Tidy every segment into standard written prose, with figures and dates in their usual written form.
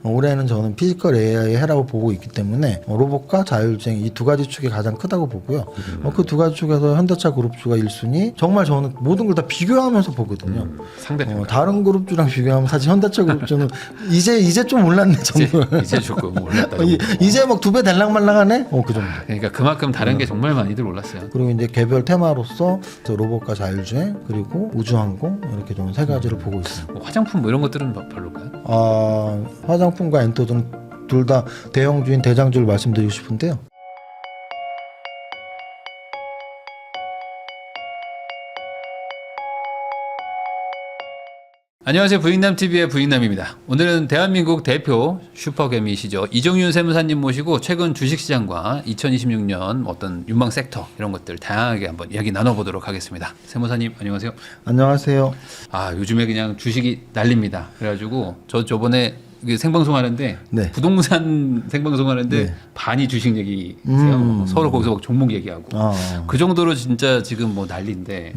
올해는 저는 피지컬 AI 해라고 보고 있기 때문에 로봇과 자율주행 이 두 가지 축이 가장 크다고 보고요. 그 두 가지 축에서 현대차 그룹주가 1순위. 정말 저는 모든 걸 다 비교하면서 보거든요. 상대평가. 다른 그룹주랑 비교하면 사실 현대차 그룹주는 이제 좀 올랐네 정도. 이제 조금 올랐다. 이제 막 2배 달랑말랑하네. 그 정도. 그러니까 그만큼 다른 게 정말 많이들 올랐어요. 그리고 이제 개별 테마로서 로봇과 자율주행 그리고 우주항공 이렇게 좀 세 가지를 보고 있습니다. 뭐 화장품 뭐 이런 것들은 별로일까요? 화장품과 엔터는 둘 다 대형주인 대장주를 말씀드리고 싶은데요. 안녕하세요. 부익남TV의 부익남입니다. 오늘은 대한민국 대표 슈퍼개미시죠. 이정윤 세무사님 모시고 최근 주식시장과 2026년 어떤 유망 섹터 이런 것들 다양하게 한번 이야기 나눠보도록 하겠습니다. 세무사님 안녕하세요. 안녕하세요. 요즘에 그냥 주식이 난립니다. 그래가지고 저번에 생방송 하는데 네. 부동산 생방송 하는데 네. 반이 주식 얘기세요. 서로 거기서 막 종목 얘기하고 그 정도로 진짜 지금 뭐 난리인데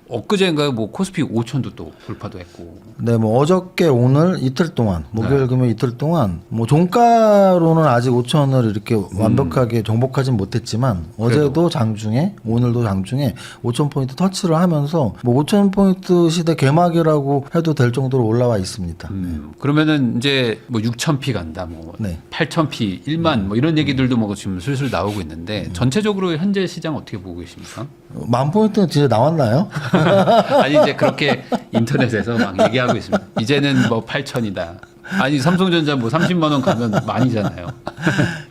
엊그제인가요? 뭐 코스피 5천도 또 돌파도 했고. 네, 뭐 어저께 오늘 이틀 동안 목요일 금요일 이틀 동안 뭐 종가로는 아직 5천을 이렇게 완벽하게 정복하진 못했지만 어제도 장중에 오늘도 장중에 5천 포인트 터치를 하면서 뭐 5천 포인트 시대 개막이라고 해도 될 정도로 올라와 있습니다. 그러면은 이제 뭐 6,000피 간다, 뭐 네. 8,000피, 1만 뭐 이런 얘기들도 뭐 지금 슬슬 나오고 있는데 전체적으로 현재 시장 어떻게 보고 계십니까? 10,000포인트는 진짜 나왔나요? 아니 이제 그렇게 인터넷에서 막 얘기하고 있습니다. 이제는 뭐 8,000이다. 아니 삼성전자 뭐 30만 원 가면 많이잖아요.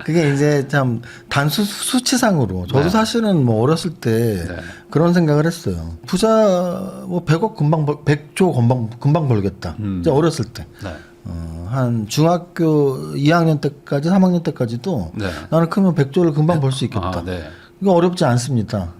그게 이제 참 단수 수치상으로 저도 네. 사실은 뭐 어렸을 때 네. 그런 생각을 했어요. 투자 뭐 100억 금방 100조 금방 벌겠다. 이제 어렸을 때. 네. 한 중학교 2학년 때까지 3학년 때까지도 네. 나는 크면 100조를 금방 벌 수 있겠다. 네. 이거 어렵지 않습니다.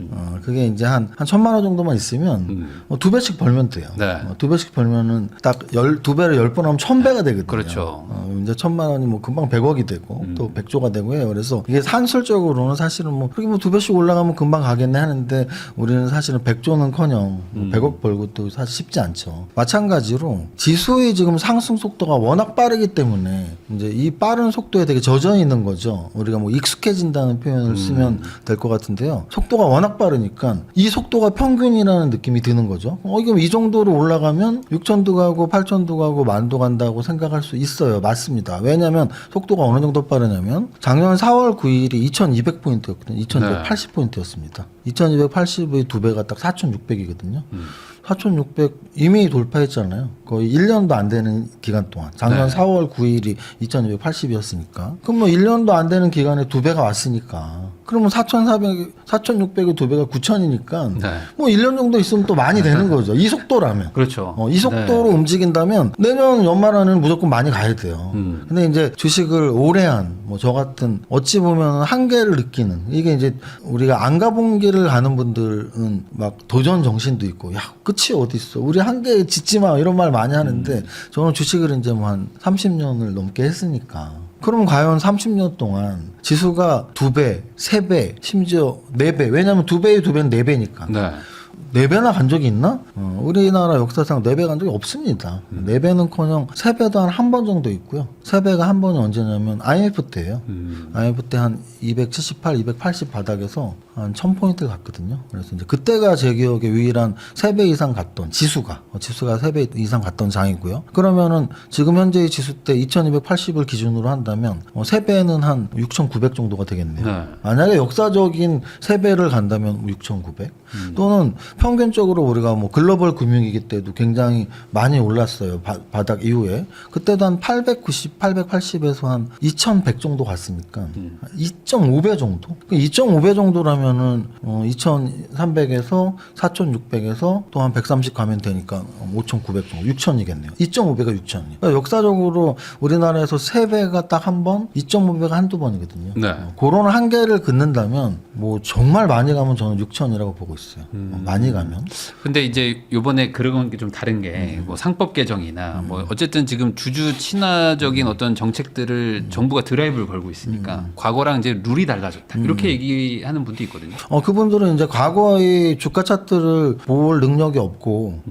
그게 이제 한 1,000만 원 정도만 있으면 뭐 2배씩 벌면 돼요. 네. 2배씩 벌면은 딱 2배를 10번 하면 1,000배가 되거든요. 그렇죠. 이제 1,000만 원이 뭐 금방 100억이 되고 또 100조가 되고 해요. 그래서 이게 산술적으로는 사실은 뭐 그렇게 뭐 2배씩 올라가면 금방 가겠네 하는데 우리는 사실은 100조는커녕 100억 벌고 또 사실 쉽지 않죠. 마찬가지로 지수의 지금 상승 속도가 워낙 빠르기 때문에 이제 이 빠른 속도에 되게 젖어 있는 거죠. 우리가 뭐 익숙해진다는 표현을 쓰면 될 것 같은데요. 속도가 워낙 빠르니까 이 속도가 평균이라는 느낌이 드는 거죠. 이게 이 정도로 올라가면 6천도 가고 8천도 가고 만도 간다고 생각할 수 있어요. 맞습니다. 왜냐하면 속도가 어느 정도 빠르냐면 작년 4월 9일이 2200포인트였거든요. 2280포인트였습니다. 2280의 2배가 딱 4600이거든요. 4,600 이미 돌파했잖아요. 거의 1년도 안 되는 기간 동안. 작년 네. 4월 9일이 2280이었으니까. 그럼 뭐 1년도 안 되는 기간에 2배가 왔으니까. 그러면 4,400, 4,600의 2배가 9,000이니까 네. 뭐 1년 정도 있으면 또 많이 되는 거죠. 이 속도라면. 그렇죠. 이 속도로 움직인다면 내년 연말 안에는 무조건 많이 가야 돼요. 근데 이제 주식을 오래 한 뭐 저 같은 어찌 보면 한계를 느끼는 이게 이제 우리가 안 가본 길을 가는 분들은 막 도전 정신도 있고 야 끝이 어디 있어 우리 한계에 짓지 마 이런 말 많이 하는데 저는 주식을 이제 뭐 한 30년을 넘게 했으니까 그럼 과연 30년 동안 지수가 2배, 3배, 심지어 4배 왜냐하면 2배의 2배는 4배니까 네. 4배나 간 적이 있나? 우리나라 역사상 4배 간 적이 없습니다. 4배는커녕 3배도 한 번 정도 있고요. 3배가 한 번이 언제냐면 IMF 때예요. IMF 때 한 278, 280 바닥에서 한 1000포인트 갔거든요. 그래서 이제 그때가 제 기억에 유일한 3배 이상 갔던 지수가 3배 이상 갔던 장이고요. 그러면은 지금 현재의 지수 때 2280을 기준으로 한다면 3배는 한 6900 정도가 되겠네요. 네. 만약에 역사적인 3배를 간다면 6900 또는 평균적으로 우리가 뭐 글로벌 금융위기 때도 굉장히 많이 올랐어요. 바닥 이후에. 그때도 한 890, 880에서 한 2100 정도 갔으니까 2.5배 정도? 2.5배 정도라면은 2300에서 4600에서 또 한 130 가면 되니까 5900 정도, 6000이겠네요. 2.5배가 6000. 그러니까 역사적으로 우리나라에서 3배가 딱 한 번, 2.5배가 한두 번이거든요. 네. 그런 한계를 긋는다면 뭐 정말 많이 가면 저는 6000이라고 보고 있어요. 많이 가면. 근데 이제 요번에 그런 게 좀 다른 게 뭐 상법 개정이나 뭐 어쨌든 지금 주주 친화적인 어떤 정책들을 정부가 드라이브를 걸고 있으니까 과거랑 이제 룰이 달라졌다. 이렇게 얘기하는 분도 있거든요. 그분들은 이제 과거의 주가 차트를 볼 능력이 없고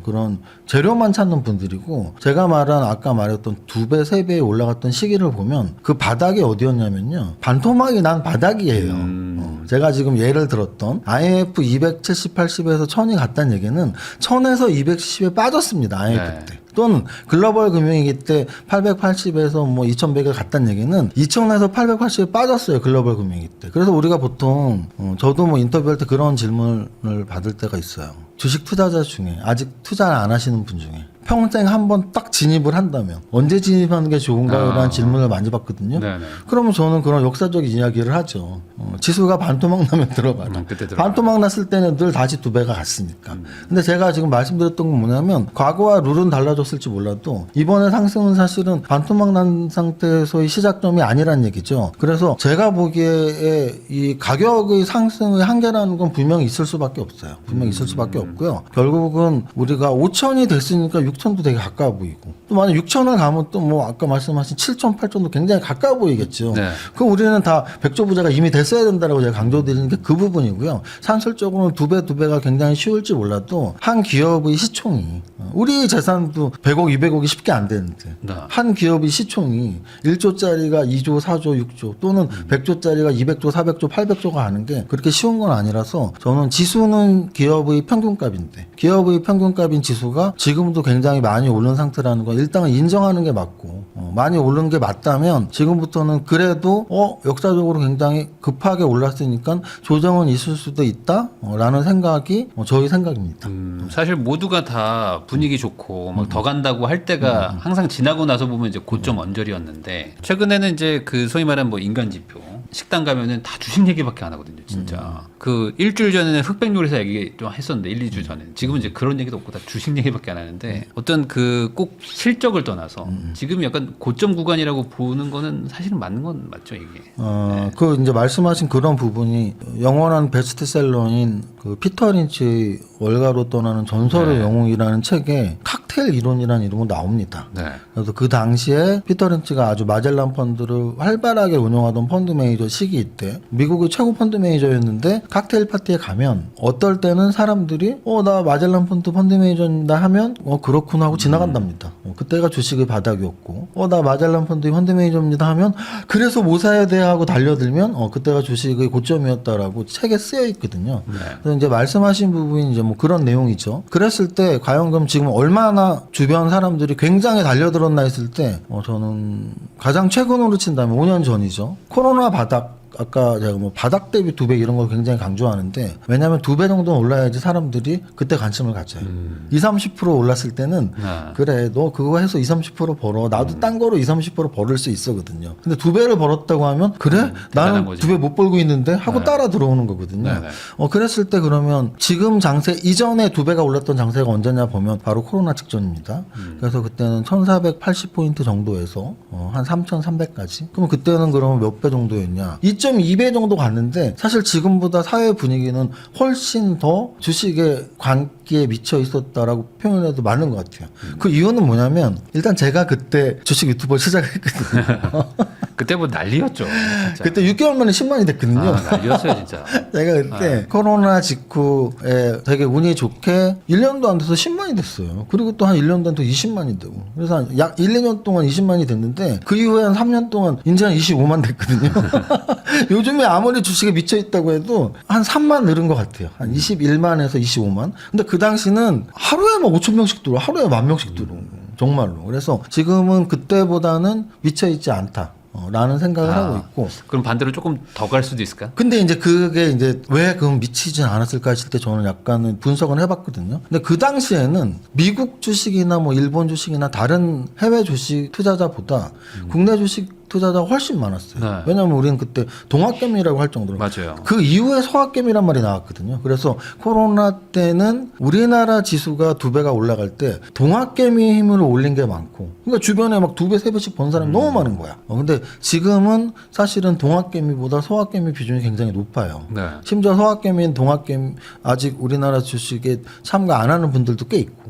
그런 재료만 찾는 분들이고, 제가 말한 아까 말했던 2배, 3배에 올라갔던 시기를 보면 그 바닥이 어디였냐면요. 반토막이 난 바닥이에요. 제가 지금 예를 들었던 IMF 270, 80에서 1000이 갔다는 얘기는 1000에서 210에 빠졌습니다. IMF 네. 때. 또는 글로벌 금융위기 때 880에서 뭐 2100에 갔다는 얘기는 2000에서 880에 빠졌어요. 글로벌 금융위기 때. 그래서 우리가 보통 저도 뭐 인터뷰할 때 그런 질문을 받을 때가 있어요. 주식 투자자 중에 아직 투자를 안 하시는 분 중에 평생 한 번 딱 진입을 한다면 언제 진입하는 게 좋은가요? 라는 질문을 많이 받거든요. 네네. 그러면 저는 그런 역사적인 이야기를 하죠. 지수가 반토막 나면 들어가라. 그때 들어가라. 반토막 났을 때는 늘 다시 2배가 갔으니까. 근데 제가 지금 말씀드렸던 건 뭐냐면 과거와 룰은 달라졌을지 몰라도 이번에 상승은 사실은 반토막 난 상태에서의 시작점이 아니란 얘기죠. 그래서 제가 보기에 이 가격의 상승의 한계라는 건 분명히 있을 수밖에 없어요. 분명히 있을 수밖에 없고요. 결국은 우리가 5천이 됐으니까 6천도 되게 가까워 보이고, 또 만약 6천을 가면 또 뭐 아까 말씀하신 7천, 8천도 굉장히 가까워 보이겠죠. 네. 그럼 우리는 다 백조 부자가 이미 됐어야 된다라고 제가 강조드리는 게 그 부분이고요. 산술적으로는 2배가 굉장히 쉬울지 몰라도 한 기업의 시총이, 우리 재산도 100억, 200억이 쉽게 안 되는데 네. 한 기업의 시총이 1조짜리가 2조, 4조, 6조 또는 100조짜리가 200조, 400조, 800조가 하는 게 그렇게 쉬운 건 아니라서, 저는 지수는 기업의 평균값인데 기업의 평균값인 지수가 지금도 굉장히 많이 오른 상태라는 건 일단은 인정하는 게 맞고, 많이 오른 게 맞다면 지금부터는 그래도 역사적으로 굉장히 급하게 올랐으니까 조정은 있을 수도 있다 라는 생각이 저희 생각입니다. 사실 모두가 다 분위기 좋고 막 더 간다고 할 때가 항상 지나고 나서 보면 이제 고점 언저리였는데, 최근에는 이제 그 소위 말하는 뭐 인간 지표 식당 가면은 다 주식 얘기밖에 안 하거든요, 진짜. 그 일주일 전에는 흑백 요리사 얘기 좀 했었는데 1, 2주 전에. 지금은 이제 그런 얘기도 없고 다 주식 얘기밖에 안 하는데, 어떤 그 꼭 실적을 떠나서 지금 약간 고점 구간이라고 보는 거는 사실은 맞는 건 맞죠, 이게. 그 이제 말씀하신 그런 부분이 영원한 베스트셀러인 그 피터 린치의 월가로 떠나는 전설의 영웅이라는 책에 칵테일 이론이라는 이름으로 나옵니다. 네. 그래서 그 당시에 피터 린치가 아주 마젤란 펀드를 활발하게 운영하던 펀드 매니저 시기 때 미국의 최고 펀드 매니저였는데, 칵테일 파티에 가면 어떨 때는 사람들이 나 마젤란 펀드 매니저입니다 하면 그렇구나 하고 지나간답니다. 그때가 주식의 바닥이었고, 나 마젤란 펀드의 펀드 매니저입니다 하면 그래서 뭐 사야 돼 하고 달려들면 그때가 주식의 고점이었다라고 책에 쓰여 있거든요. 네. 그래서 이제 말씀하신 부분이 이제 뭐 그런 내용이죠. 그랬을 때 과연 그럼 지금 얼마나 주변 사람들이 굉장히 달려들었나 했을 때 저는 가장 최근으로 친다면 5년 전이죠. 코로나 바닥, 아까 제가 뭐 바닥 대비 2배 이런 걸 굉장히 강조하는데, 왜냐하면 2배 정도는 올라야지 사람들이 그때 관심을 가져요. 20, 30% 올랐을 때는 그래 너 그거 해서 20, 30% 벌어, 나도 딴 거로 20, 30% 벌을 수 있거든요. 근데 2배를 벌었다고 하면 그래 나는 거지. 2배 못 벌고 있는데 하고 따라 들어오는 거거든요. 네네. 그랬을 때 그러면 지금 장세 이전에 2배가 올랐던 장세가 언제냐 보면 바로 코로나 직전입니다. 그래서 그때는 1480포인트 정도에서 한 3300까지. 그럼 그때는 그러면 몇 배 정도였냐? 2.2배 정도 갔는데, 사실 지금보다 사회 분위기는 훨씬 더 주식에 관기에 미쳐 있었다라고 표현해도 맞는 것 같아요. 그 이유는 뭐냐면, 일단 제가 그때 주식 유튜버 시작했거든요. 그때 뭐 난리였죠. 진짜. 그때 6개월 만에 10만이 됐거든요. 난리였어요, 진짜. 제가 그때 코로나 직후에 되게 운이 좋게 1년도 안 돼서 10만이 됐어요. 그리고 또 한 1년도 안 돼서 20만이 되고. 그래서 한 약 1, 2년 동안 20만이 됐는데, 그 이후에 한 3년 동안 이제 한 25만 됐거든요. 요즘에 아무리 주식에 미쳐 있다고 해도 한 3만 늘은 것 같아요. 한 21만에서 25만. 근데 그 당시는 하루에 막 5천 명씩 들어와, 하루에 10,000명씩 들어오고, 정말로. 그래서 지금은 그때보다는 미쳐 있지 않다. 라는 생각을 하고 있고. 그럼 반대로 조금 더 갈 수도 있을까? 근데 이제 그게 이제 왜 그럼 미치진 않았을까 했을 때 저는 약간은 분석을 해봤거든요. 근데 그 당시에는 미국 주식이나 뭐 일본 주식이나 다른 해외 주식 투자자보다 국내 주식 투자자가 훨씬 많았어요. 네. 왜냐하면 우리는 그때 동학개미라고 할 정도로 맞아요. 그 이후에 소학개미란 말이 나왔거든요. 그래서 코로나 때는 우리나라 지수가 2배가 올라갈 때 동학개미 힘으로 올린 게 많고, 그러니까 주변에 막 2배, 3배씩 번 사람이 너무 많은 거야. 근데 지금은 사실은 동학개미보다 소학개미 비중이 굉장히 높아요. 네. 심지어 소학개미인 동학개미 아직 우리나라 주식에 참가 안 하는 분들도 꽤 있고.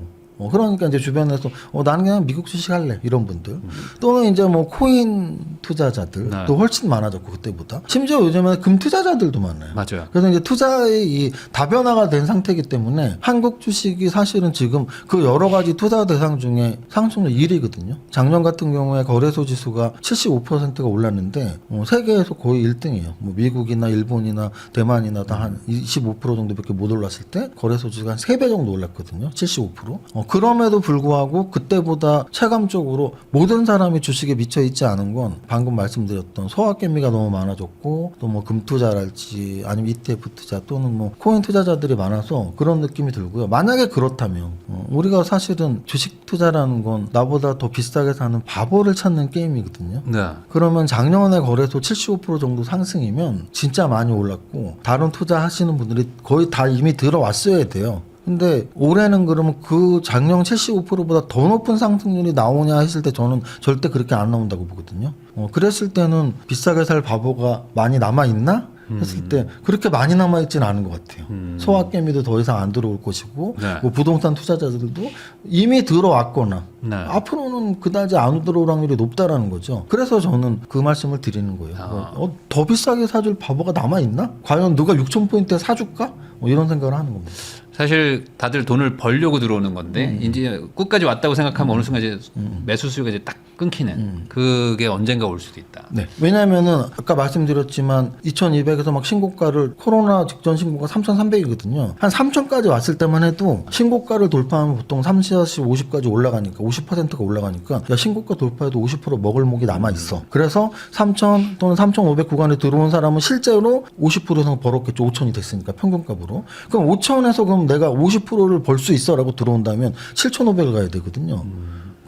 그러니까 이제 주변에서 나는 그냥 미국 주식 할래 이런 분들 또는 이제 뭐 코인 투자자들도 네. 훨씬 많아졌고 그때보다 심지어 요즘에는 금 투자자들도 많아요. 맞아요. 그래서 이제 투자의 이 다변화가 된 상태이기 때문에 한국 주식이 사실은 지금 그 여러 가지 투자 대상 중에 상승률 1위거든요. 작년 같은 경우에 거래소 지수가 75%가 올랐는데 세계에서 거의 1등이에요. 뭐 미국이나 일본이나 대만이나 다 한 25% 정도밖에 못 올랐을 때 거래소 지수가 한 3배 정도 올랐거든요. 75%. 그럼에도 불구하고 그때보다 체감적으로 모든 사람이 주식에 미쳐 있지 않은 건 방금 말씀드렸던 소학개미가 너무 많아졌고 또 뭐 금투자랄지 아니면 ETF 투자 또는 뭐 코인 투자자들이 많아서 그런 느낌이 들고요. 만약에 그렇다면 우리가 사실은 주식 투자라는 건 나보다 더 비싸게 사는 바보를 찾는 게임이거든요. 네. 그러면 작년에 거래소 75% 정도 상승이면 진짜 많이 올랐고 다른 투자하시는 분들이 거의 다 이미 들어왔어야 돼요. 근데 올해는 그러면 그 작년 75%보다 더 높은 상승률이 나오냐 했을 때 저는 절대 그렇게 안 나온다고 보거든요. 그랬을 때는 비싸게 살 바보가 많이 남아있나? 했을 때 그렇게 많이 남아있지는 않은 것 같아요. 소학개미도 더 이상 안 들어올 것이고 네. 뭐 부동산 투자자들도 이미 들어왔거나 네. 앞으로는 그다지 안 들어올 확률이 높다라는 거죠. 그래서 저는 그 말씀을 드리는 거예요. 더 비싸게 사줄 바보가 남아있나? 과연 누가 6,000포인트에 사줄까? 이런 생각을 하는 겁니다. 사실 다들 돈을 벌려고 들어오는 건데 이제 끝까지 왔다고 생각하면 어느 순간 이제 매수 수요가 이제 딱 끊기는 그게 언젠가 올 수도 있다. 네. 왜냐면은 아까 말씀드렸지만 2200에서 막 신고가를 코로나 직전 신고가 3300이거든요. 한 3000까지 왔을 때만 해도 신고가를 돌파하면 보통 30, 40, 50까지 올라가니까 50%가 올라가니까 야 신고가 돌파해도 50% 먹을 목이 남아 있어. 그래서 3000 또는 3500 구간에 들어온 사람은 실제로 50% 이상 벌었겠죠. 5000이 됐으니까 평균값으로. 그럼 5000에서 그럼 내가 50%를 벌 수 있어라고 들어온다면 7500을 가야 되거든요.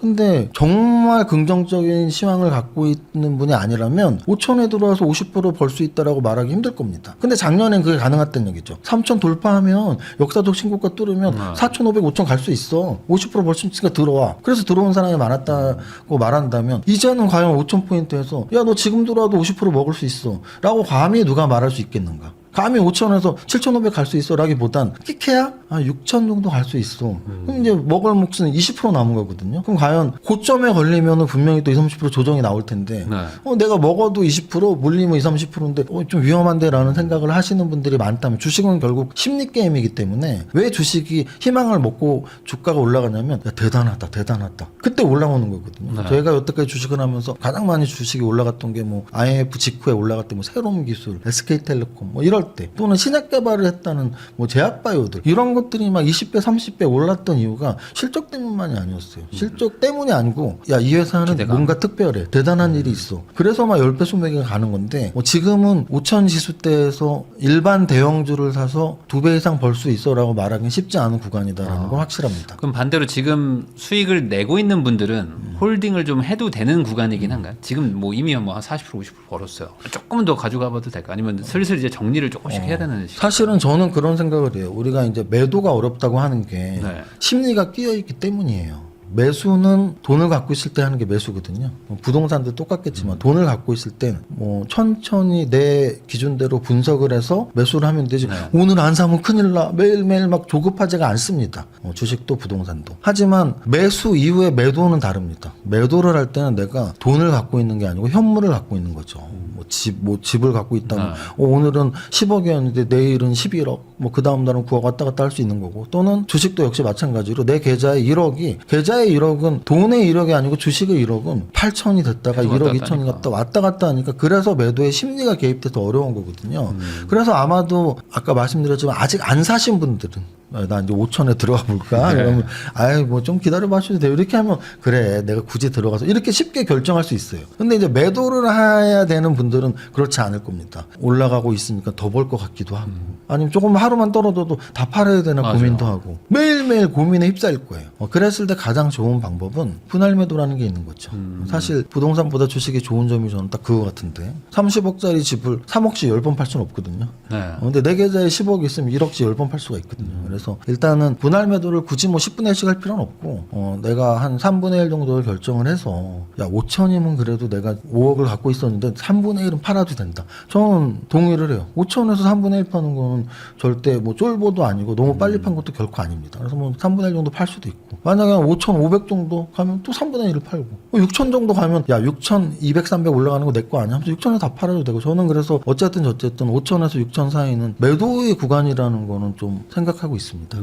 근데 정말 긍정적인 시황을 갖고 있는 분이 아니라면 5천에 들어와서 50% 벌 수 있다라고 말하기 힘들 겁니다. 근데 작년엔 그게 가능했다는 얘기죠. 3천 돌파하면 역사적 신고가 뚫으면 4,500, 5천 갈 수 있어. 50% 벌 수 있으니까 들어와. 그래서 들어온 사람이 많았다고 말한다면 이제는 과연 5천 포인트에서 야 너 지금 들어와도 50% 먹을 수 있어 라고 감히 누가 말할 수 있겠는가. 감히 5천에서 7,500 갈 수 있어 라기보단 끼케야 6천 정도 갈 수 있어. 그럼 이제 먹을 몫은 20% 남은 거거든요. 그럼 과연 고점에 걸리면은 분명히 또 20, 30% 조정이 나올 텐데 네. 내가 먹어도 20% 물리면 20, 30%인데 좀 위험한데 라는 생각을 하시는 분들이 많다면 주식은 결국 심리 게임이기 때문에 왜 주식이 희망을 먹고 주가가 올라가냐면 야, 대단하다 그때 올라오는 거거든요. 네. 저희가 여태까지 주식을 하면서 가장 많이 주식이 올라갔던 게 뭐 IMF 직후에 올라갈 때 뭐 새로운 기술, SK텔레콤 뭐 이럴 때 또는 신약 개발을 했다는 뭐 제약바이오들 이런 것들이 막 20배 30배 올랐던 이유가 실적 때문만이 아니었어요. 실적 때문이 아니고 야 이 회사는 기대감. 뭔가 특별해 대단한 일이 있어. 그래서 막 10배 20배가 가는 건데 지금은 5천 지수대에서 일반 대형주를 사서 2배 이상 벌 수 있어 라고 말하기는 쉽지 않은 구간이다라는 건 확실합니다. 그럼 반대로 지금 수익을 내고 있는 분들은 홀딩을 좀 해도 되는 구간이긴 한가요? 지금 뭐 이미 뭐 한 40% 50% 벌었어요. 조금은 더 가져가 봐도 될까? 아니면 슬슬 이제 정리를 조금씩 해야 되는 시간? 사실은 저는 그런 생각을 해요. 우리가 이제 매도가 어렵다고 하는 게 네. 심리가 끼어있기 때문이에요. 매수는 돈을 갖고 있을 때 하는 게 매수거든요. 부동산도 똑같겠지만 돈을 갖고 있을 땐 뭐 천천히 내 기준대로 분석을 해서 매수를 하면 되지. 네. 오늘 안 사면 큰일 나. 매일매일 막 조급하지가 않습니다. 주식도 부동산도. 하지만 매수 이후에 매도는 다릅니다. 매도를 할 때는 내가 돈을 갖고 있는 게 아니고 현물을 갖고 있는 거죠. 집을 갖고 있다면 네. 오늘은 10억이었는데 내일은 11억, 뭐 그 다음 날은 9억 왔다 갔다 할 수 있는 거고 또는 주식도 역시 마찬가지로 내 계좌에 1억이 계좌의 1억은 돈의 1억이 아니고 주식의 1억은 8천이 됐다가 1억 2천이 갔다 왔다 갔다 하니까 그래서 매도의 심리가 개입돼서 어려운 거거든요. 그래서 아마도 아까 말씀드렸지만 아직 안 사신 분들은 나 이제 5천에 들어가 볼까? 그러면 아이 뭐 좀 기다려 봐줘도 돼요. 이렇게 하면 그래 내가 굳이 들어가서 이렇게 쉽게 결정할 수 있어요. 근데 이제 매도를 해야 되는 분들은 그렇지 않을 겁니다. 올라가고 있으니까 더 벌 것 같기도 하고 아니면 조금 하루만 떨어져도 다 팔아야 되나 맞아요. 고민도 하고 매일매일 고민에 휩싸일 거예요. 그랬을 때 가장 좋은 방법은 분할 매도라는 게 있는 거죠. 사실 부동산보다 주식이 좋은 점이 저는 딱 그거 같은데 30억짜리 집을 3억씩 10번 팔 수는 없거든요. 네. 근데 내 계좌에 10억 있으면 1억씩 10번 팔 수가 있거든요. 그래서 일단은 분할 매도를 굳이 뭐 10분의 1씩 할 필요는 없고 내가 한 3분의 1 정도를 결정을 해서 야 5천이면 그래도 내가 5억을 갖고 있었는데 3분의 1은 팔아도 된다. 저는 동의를 해요. 5천에서 3분의 1 파는 거는 절대 뭐 쫄보도 아니고 너무 빨리 판 것도 결코 아닙니다. 그래서 뭐 3분의 1 정도 팔 수도 있고 만약에 한 5,500 정도 가면 또 3분의 1을 팔고 6천 정도 가면 야 6,200, 300 올라가는 거 내 거 아니야? 하면서 6천에 다 팔아도 되고 저는 그래서 어쨌든 5천에서 6천 사이는 매도의 구간이라는 거는 좀 생각하고 있습니다.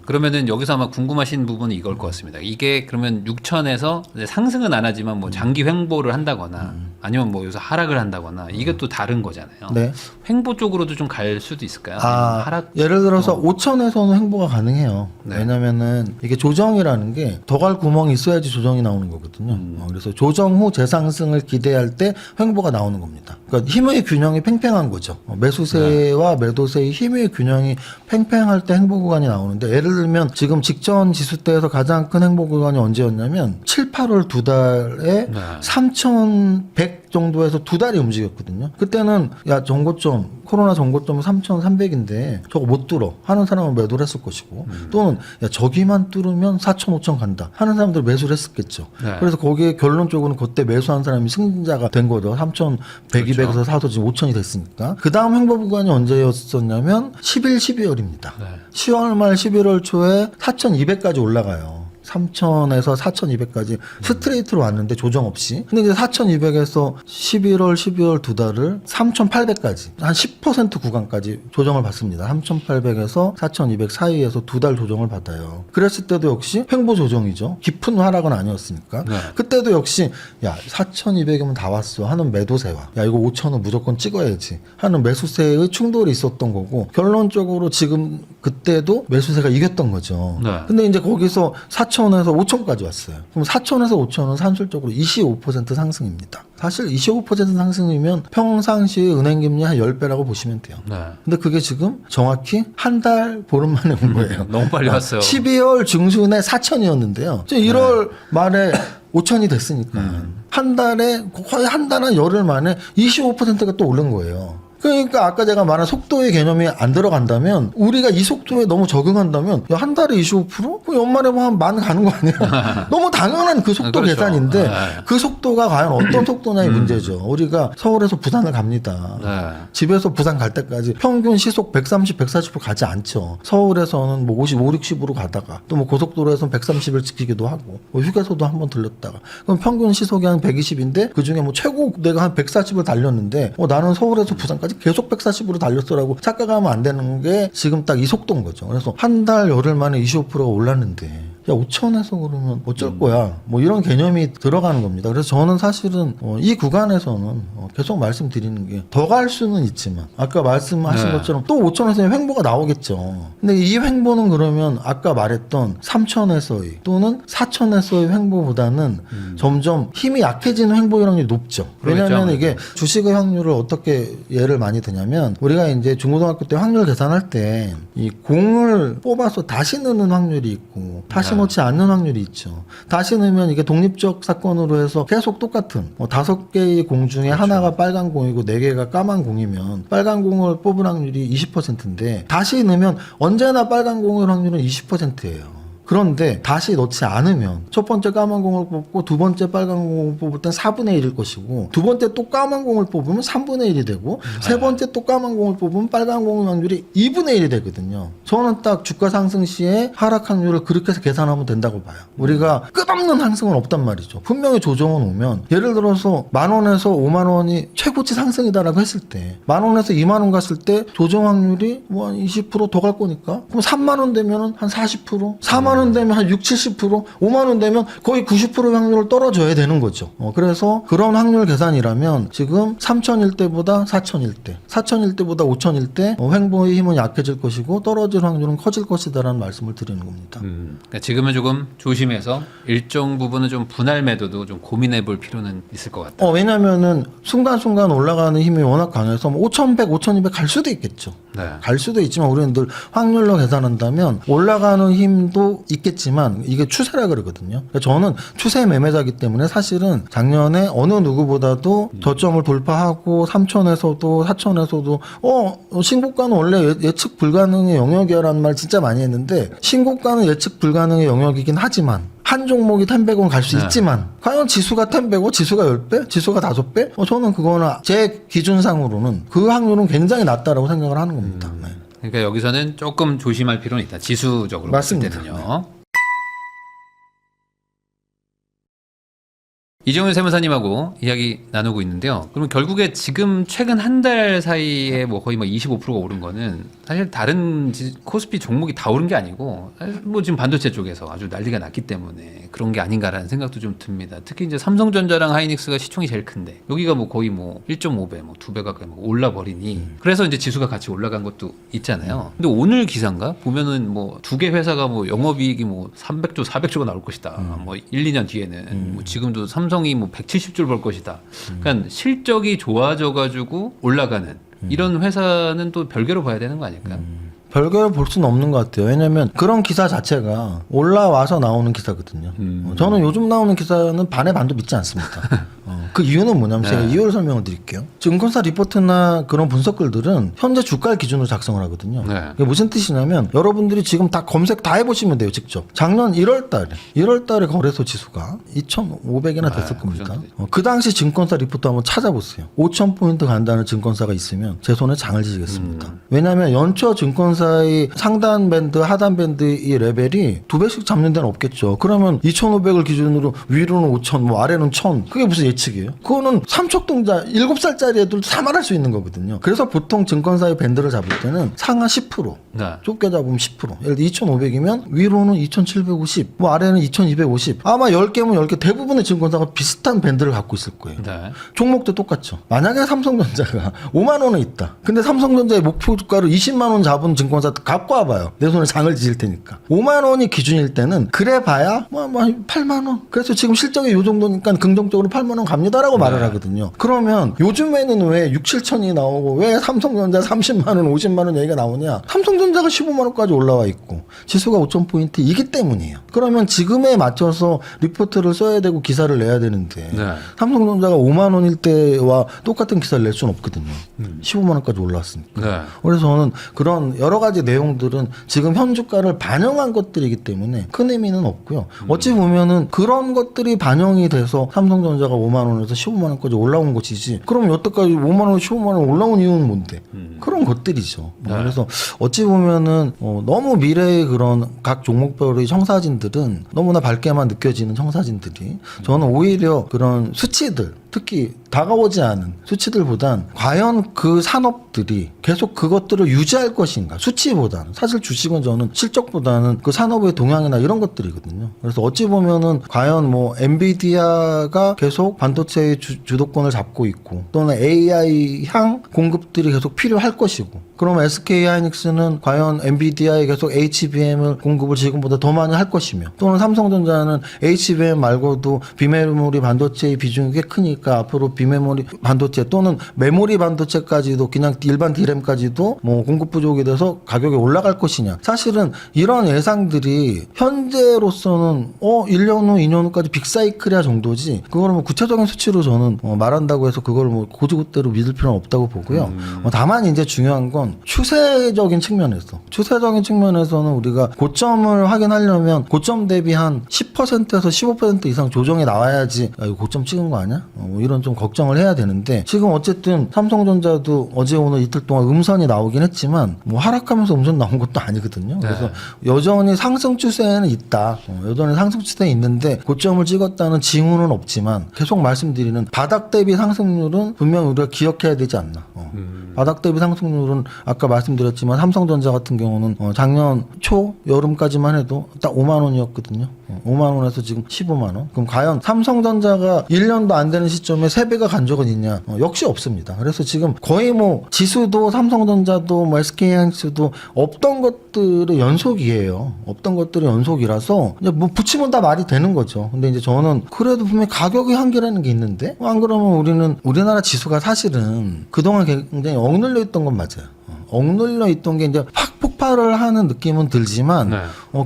그러면은 여기서 아마 궁금하신 부분은 이걸 것 같습니다. 이게 그러면 6천에서 상승은 안 하지만 뭐 장기 횡보를 한다거나 아니면 뭐 여기서 하락을 한다거나 이게 또 다른 거잖아요. 네. 횡보 쪽으로도 좀 갈 수도 있을까요? 하락 예를 들어서 5천에서는 횡보가 가능해요. 네. 왜냐면은 이게 조정이라는 게 더 갈 구멍이 있어야지 조정이 나오는 거거든요. 그래서 조정 후 재상승을 기대할 때 횡보가 나오는 겁니다. 그러니까 힘의 균형이 팽팽한 거죠. 매수세와 매도세의 힘의 균형이 팽팽할 때 횡보 구간이 나오는데 예를 들면 지금 직전 지수 때에서 가장 큰 횡보 구간이 언제였냐면 7, 8월 두 달에 3,100 정도에서 두 달이 움직였거든요. 그때는 야 전고점 코로나 전고점은 3,300인데 저거 못 뚫어 하는 사람은 매도를 했을 것이고 또는 야 저기만 뚫으면 4,000, 5,000 간다 하는 사람들 매수를 했었겠죠. 네. 그래서 거기에 결론적으로는 그때 매수한 사람이 승자가 된 거죠. 3,100, 200에서 사서 지금 5,000이 됐으니까. 그 다음 횡보 구간이 언제였었냐면 11, 12월입니다. 네. 10월 말 11월 초에 4,200까지 올라가요. 3,000에서 4,200까지 스트레이트로 왔는데 조정 없이. 근데 이제 4,200에서 11월, 12월 두 달을 3,800까지 한 10% 구간까지 조정을 받습니다. 3,800에서 4,200 사이에서 두 달 조정을 받아요. 그랬을 때도 역시 횡보 조정이죠. 깊은 하락은 아니었으니까. 네. 그때도 역시 야 4,200이면 다 왔어 하는 매도세와 야 이거 5,000은 무조건 찍어야지 하는 매수세의 충돌이 있었던 거고 결론적으로 지금 그때도 매수세가 이겼던 거죠. 네. 근데 이제 거기서 4,000에서 5,000까지 왔어요. 그럼 4,000에서 5,000은 산술적으로 25% 상승입니다. 사실 25% 상승이면 평상시에 은행금리 한 10배라고 보시면 돼요. 네. 근데 그게 지금 정확히 한 달 보름 만에 온 거예요. 너무 빨리 왔어요. 12월 중순에 4,000이었는데요. 1월 말에 5,000이 됐으니까 한 달에 거의 한 달 한 열흘 만에 25%가 또 오른 거예요. 그러니까 아까 제가 말한 속도의 개념이 안 들어간다면 우리가 이 속도에 너무 적응한다면 야, 한 달에 25%? 그럼 연말에 뭐 한 만 가는 거 아니야? 너무 당연한 그 속도 그렇죠. 계산인데 네. 그 속도가 과연 어떤 속도냐의 문제죠. 우리가 서울에서 부산을 갑니다. 네. 집에서 부산 갈 때까지 평균 시속 130, 140% 가지 않죠. 서울에서는 뭐 55, 60으로 가다가 또 뭐 고속도로에서는 130을 지키기도 하고 뭐 휴게소도 한번 들렸다가 그럼 평균 시속이 한 120인데 그중에 뭐 최고 내가 한 140을 달렸는데 나는 서울에서 부산까지 계속 140으로 달렸어라고 착각하면 안 되는 게 지금 딱 이 속도인 거죠. 그래서 한 달 열흘 만에 25%가 올랐는데 야 5,000에서 그러면 어쩔 거야 뭐 이런 개념이 들어가는 겁니다. 그래서 저는 사실은 이 구간에서는 계속 말씀드리는 게 더 갈 수는 있지만 아까 말씀하신 네. 것처럼 또 5,000에서 횡보가 나오겠죠. 근데 이 횡보는 그러면 아까 말했던 3,000에서의 또는 4,000에서의 횡보보다는 점점 힘이 약해지는 횡보 확률이 높죠. 왜냐하면 그렇죠. 이게 주식의 확률을 어떻게 예를 많이 드냐면 우리가 이제 중고등학교 때 확률 계산할 때 이 공을 뽑아서 다시 넣는 확률이 있고 다시 넣지 않는 확률이 있죠. 다시 넣으면 이게 독립적 사건으로 해서 계속 똑같은 5개의 공 중에 하나가 빨간 공이고 4개가 까만 공이면 빨간 공을 뽑을 확률이 20%인데 다시 넣으면 언제나 빨간 공의 확률은 20%예요. 그런데 다시 넣지 않으면 첫 번째 까만 공을 뽑고 두 번째 빨간 공을 뽑을 땐 4분의 1일 것이고 두 번째 또 까만 공을 뽑으면 3분의 1이 되고 세 번째 또 까만 공을 뽑으면 빨간 공의 확률이 2분의 1이 되거든요. 저는 딱 주가 상승 시에 하락 확률을 그렇게 해서 계산하면 된다고 봐요. 우리가 끝없는 상승은 없단 말이죠. 분명히 조정은 오면 예를 들어서 10,000원에서 50,000원이 최고치 상승이다라고 했을 때 10,000원에서 20,000원 갔을 때 조정 확률이 뭐 한 20% 더 갈 거니까 그럼 30,000원 되면은 한 40%, 40,000원 원 되면 한 6, 70%, 5만 원 되면 거의 90% 확률을 떨어져야 되는 거죠. 그래서 그런 확률 계산이라면 지금 3천일 때보다 4천일 때, 4천일 때보다 5천일 때 횡보의 힘은 약해질 것이고 떨어질 확률은 커질 것이다라는 말씀을 드리는 겁니다. 그러니까 지금은 조금 조심해서 일정 부분은 좀 분할 매도도 좀 고민해 볼 필요는 있을 것 같다. 왜냐면은 순간순간 올라가는 힘이 워낙 강해서 5,100, 5,200 갈 수도 있겠죠. 네. 갈 수도 있지만 우리는 늘 확률로 계산한다면 올라가는 힘도 있겠지만 이게 추세라 그러거든요. 그러니까 저는 추세 매매자이기 때문에 사실은 작년에 어느 누구보다도 저점을 돌파하고 3천에서도 4천에서도 신고가는 원래 예측 불가능의 영역이라는 말 진짜 많이 했는데 신고가는 예측 불가능의 영역이긴 하지만 한 종목이 10배원 갈 수 네. 있지만 과연 지수가 10배고 지수가 10배? 지수가 5배? 저는 그거는 제 기준상으로는 그 확률은 굉장히 낮다라고 생각을 하는 겁니다. 네. 그러니까 여기서는 조금 조심할 필요는 있다. 지수적으로 봤을 맞습니다. 때는요. 이정윤 세무사님하고 이야기 나누고 있는데요. 그러면 결국에 지금 최근 한 달 사이에 뭐 거의 25%가 오른 거는 사실 다른 코스피 종목이 다 오른 게 아니고 사실 뭐 지금 반도체 쪽에서 아주 난리가 났기 때문에 그런 게 아닌가라는 생각도 좀 듭니다. 특히 이제 삼성전자랑 하이닉스가 시총이 제일 큰데 여기가 뭐 거의 1.5배, 2배 가까이 올라 버리니 그래서 이제 지수가 같이 올라간 것도 있잖아요. 근데 오늘 기사인가 보면은 뭐 두 개 회사가 뭐 영업이익이 300조, 400조가 나올 것이다. 뭐 1, 2년 뒤에는 뭐 지금도 삼성이 170조를 벌 것이다. 그러니까 실적이 좋아져 가지고 올라가는 이런 회사는 또 별개로 봐야 되는 거 아닐까? 별개로 볼 수는 없는 것 같아요. 왜냐하면 그런 기사 자체가 올라와서 나오는 기사거든요. 저는 요즘 나오는 기사는 반의 반도 믿지 않습니다. 그 이유는 뭐냐면 제가 이유를 설명을 드릴게요. 증권사 리포트나 그런 분석글들은 현재 주가를 기준으로 작성을 하거든요. 네. 그게 무슨 뜻이냐면 여러분들이 지금 다 검색 다 해보시면 돼요. 직접. 작년 1월 달에 거래소 지수가 2,500이나 됐을 겁니다. 그 당시 증권사 리포트 한번 찾아보세요. 5,000포인트 간다는 증권사가 있으면 제 손에 장을 지겠습니다. 왜냐하면 연초 증권사의 상단 밴드, 하단 밴드 이 레벨이 2배씩 잡는 데는 없겠죠. 그러면 2,500을 기준으로 위로는 5,000, 뭐 아래는 1,000. 그게 무슨 예측이에요? 그거는 삼척동자 7살짜리 애들도 다 말할 수 있는 거거든요. 그래서 보통 증권사의 밴드를 잡을 때는 상하 10%, 네. 좁게 잡으면 10%. 예를 들어 2,500이면 위로는 2,750, 뭐 아래는 2,250. 아마 10개면 10개 대부분의 증권사가 비슷한 밴드를 갖고 있을 거예요. 네. 종목도 똑같죠. 만약에 삼성전자가 5만 원에 있다. 근데 삼성전자의 목표 주가로 20만 원 잡은 증권사 갖고 와봐요. 내 손에 장을 지을 테니까. 5만 원이 기준일 때는 그래 봐야 뭐 8만 원. 그래서 지금 실적이 이 정도니까 긍정적으로 8만 원 갑니다라고 말을 하거든요. 그러면 요즘에는 왜 6, 7천이 나오고 왜 삼성전자 30만 원, 50만 원 얘기가 나오냐? 삼성전자가 15만 원까지 올라와 있고 지수가 5,000포인트이기 때문이에요. 그러면 지금에 맞춰서 리포트를 써야 되고 기사를 내야 되는데 네. 삼성전자가 5만 원일 때와 똑같은 기사를 낼 수는 없거든요. 15만 원까지 올라왔으니까. 네. 그래서 저는 그런 여러 가지 내용들은 지금 현 주가를 반영한 것들이기 때문에 큰 의미는 없고요. 어찌 보면은 그런 것들이 반영이 돼서 삼성전자가 5만 원에서 15만 원까지 올라온 것이지. 그럼 여태까지 5만 원, 15만 원 올라온 이유는 뭔데? 그런 것들이죠. 네. 그래서 어찌 보면은 너무 미래의 그런 각 종목별의 청사진들은 너무나 밝게만 느껴지는 청사진들이 저는 오히려 그런 수치들 특히 다가오지 않은 수치들보단 과연 그 산업들이 계속 그것들을 유지할 것인가 수치보다는 사실 주식은 저는 실적보다는 그 산업의 동향이나 이런 것들이거든요. 그래서 어찌 보면은 과연 뭐 엔비디아가 계속 반도체의 주도권을 잡고 있고 또는 AI 향 공급들이 계속 필요할 것이고 그러면 SK 하이닉스는 과연 엔비디아에 계속 HBM을 공급을 지금보다 더 많이 할 것이며 또는 삼성전자는 HBM 말고도 비메모리 반도체의 비중이 꽤 크니까 앞으로 비메모리 반도체 또는 메모리 반도체까지도 그냥 일반 DRAM까지도 뭐 공급 부족이 돼서 가격이 올라갈 것이냐. 사실은 이런 예상들이 현재로서는 1년 후, 2년 후까지 빅사이클이야 정도지 그거를 뭐 구체적인 수치로 저는 말한다고 해서 그걸 뭐 고지고대로 믿을 필요는 없다고 보고요. 다만 이제 중요한 건 추세적인 측면에서는 우리가 고점을 확인하려면 고점 대비 한 10%에서 15% 이상 조정이 나와야지 야, 이거 고점 찍은 거 아니야? 뭐 이런 좀 걱정을 해야 되는데 지금 어쨌든 삼성전자도 어제 오늘 이틀 동안 음선이 나오긴 했지만 뭐 하락하면서 음선 나온 것도 아니거든요. 그래서 여전히 상승 추세에는 있다. 여전히 상승 추세에 있는데 고점을 찍었다는 징후는 없지만 계속 말씀드리는 바닥 대비 상승률은 분명 우리가 기억해야 되지 않나. 바닥 대비 상승률은 아까 말씀드렸지만 삼성전자 같은 경우는 작년 초 여름까지만 해도 딱 5만 원이었거든요. 5만 원에서 지금 15만 원. 그럼 과연 삼성전자가 1년도 안 되는 시점에 3배가 간 적은 있냐? 역시 없습니다. 그래서 지금 거의 뭐 지수도 삼성전자도 뭐 SK하이닉스도 없던 것들의 연속이에요. 없던 것들의 연속이라서 이제 뭐 붙이면 다 말이 되는 거죠. 근데 이제 저는 그래도 분명히 가격의 한계라는 게 있는데 안 그러면 우리는 우리나라 지수가 사실은 그동안 굉장히 억눌려 있던 건 맞아요. 억눌려 있던 게 이제 확 폭발을 하는 느낌은 들지만 네.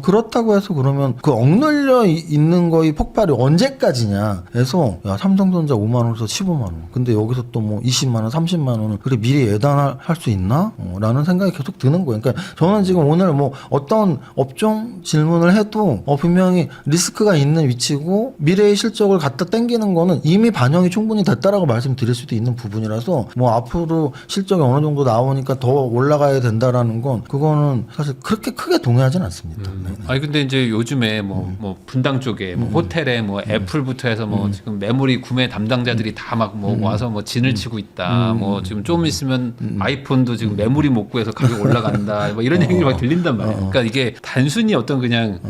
그렇다고 해서 그러면 그 억눌려 있는 거의 폭발이 언제까지냐 해서 야 삼성전자 5만 원에서 15만 원 근데 여기서 또 뭐 20만 원 30만 원은 그래 미리 예단할 수 있나? 라는 생각이 계속 드는 거예요. 그러니까 저는 지금 오늘 뭐 어떤 업종 질문을 해도 분명히 리스크가 있는 위치고 미래의 실적을 갖다 땡기는 거는 이미 반영이 충분히 됐다라고 말씀드릴 수도 있는 부분이라서 뭐 앞으로 실적이 어느 정도 나오니까 더 올라가야 된다라는 건 그거는 사실 그렇게 크게 동의하진 않습니다. 네. 아니 근데 이제 요즘에 뭐 분당 쪽에 뭐 호텔에 뭐 애플부터 해서 뭐 지금 메모리 구매 담당자들이 다 막 뭐 와서 뭐 진을 치고 있다. 뭐 지금 좀 있으면 아이폰도 지금 메모리 못 구해서 가격 올라간다. 뭐 이런 얘기가 막 들린단 말이에요. 그러니까 이게 단순히 어떤 그냥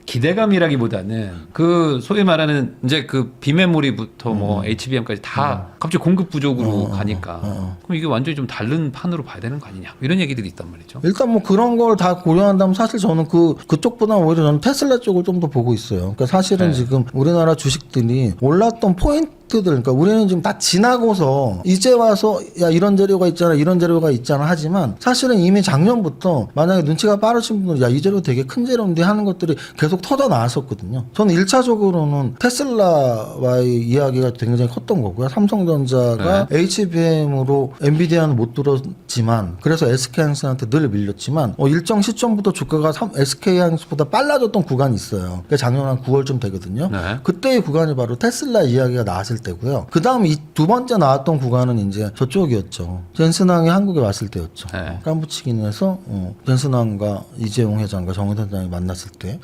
기대감이라기보다는 그 소위 말하는 이제 그 비메모리부터 뭐 HBM까지 다 갑자기 공급 부족으로 가니까 그럼 이게 완전히 좀 다른 판으로 봐야 되는 거 아니냐 이런 얘기들이 있단 말이죠. 일단 뭐 그런 걸 다 고려한다면 사실 저는 그쪽보다 오히려 저는 테슬라 쪽을 좀 더 보고 있어요. 그러니까 사실은 지금 우리나라 주식들이 올랐던 포인트들, 그러니까 우리는 지금 다 지나고서 이제 와서 야 이런 재료가 있잖아, 이런 재료가 있잖아 하지만 사실은 이미 작년부터 만약에 눈치가 빠르신 분들 야 이 재료 되게 큰 재료인데 하는 것들이 계속 터져 나왔었거든요. 저는 1차적으로는 테슬라와의 이야기가 굉장히 컸던 거고요. 삼성전자가 HBM으로 엔비디아는 못 들었지만 그래서 SK하이닉스한테 늘 밀렸지만 일정 시점부터 주가가 SK하이닉스보다 빨라졌던 구간이 있어요. 그게 작년 한 9월쯤 되거든요. 네. 그때의 구간이 바로 테슬라 이야기가 나왔을 때고요. 그 다음 이 두 번째 나왔던 구간은 이제 저쪽이었죠. 젠슨왕이 한국에 왔을 때였죠. 네. 깜부치기에서 젠슨왕과 이재용 회장과 정의선 회장이 만났을 때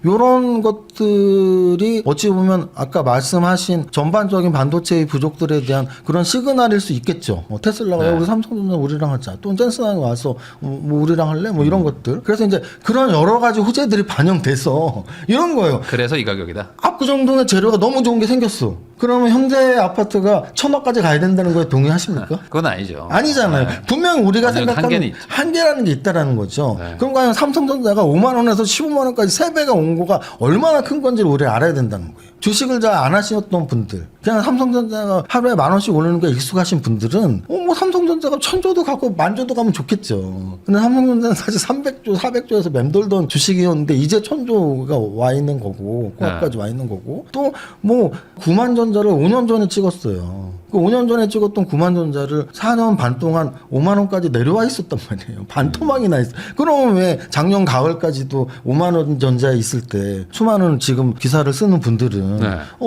이런 것들이 어찌 보면 아까 말씀하신 전반적인 반도체의 부족들에 대한 그런 시그널일 수 있겠죠. 테슬라가 우리 삼성전자 우리랑 하자. 또 젠슨왕이 와서 뭐 우리랑 할래? 뭐 이런 것들. 그래서 이제 그런 여러 가지 호재들이 반영돼서 이런 거예요. 그래서 이 가격이다. 압구정동에 재료가 너무 좋은 게 생겼어. 그러면 현대 아파트가 1,000억까지 가야 된다는 거에 동의하십니까? 그건 아니죠. 아니잖아요. 네. 분명히 우리가 완전 생각하는 한계는 있죠. 한계라는 게 있다라는 거죠. 네. 그럼 과연 삼성전자가 5만 원에서 15만 원까지 3배가 온 거가 얼마나 큰 건지를 우리가 알아야 된다는 거예요. 주식을 잘 안 하시던 분들, 그냥 삼성전자가 하루에 10,000원씩 오르는 게 익숙하신 분들은 뭐 삼성전자가 1,000조도 가고 10,000조도 가면 좋겠죠. 근데 삼성전자는 사실 300조, 400조에서 맴돌던 주식이었는데 이제 1,000조가 와 있는 거고, 코앞까지 와 있는 거고, 또 뭐 9만 전자를 5년 전에 찍었어요. 그 5년 전에 찍었던 9만 전자를 4년 반 동안 5만 원까지 내려와 있었단 말이에요. 반토막이나 있어. 그럼 왜 작년 가을까지도 5만 원 전자에 있을 때 수많은 지금 기사를 쓰는 분들은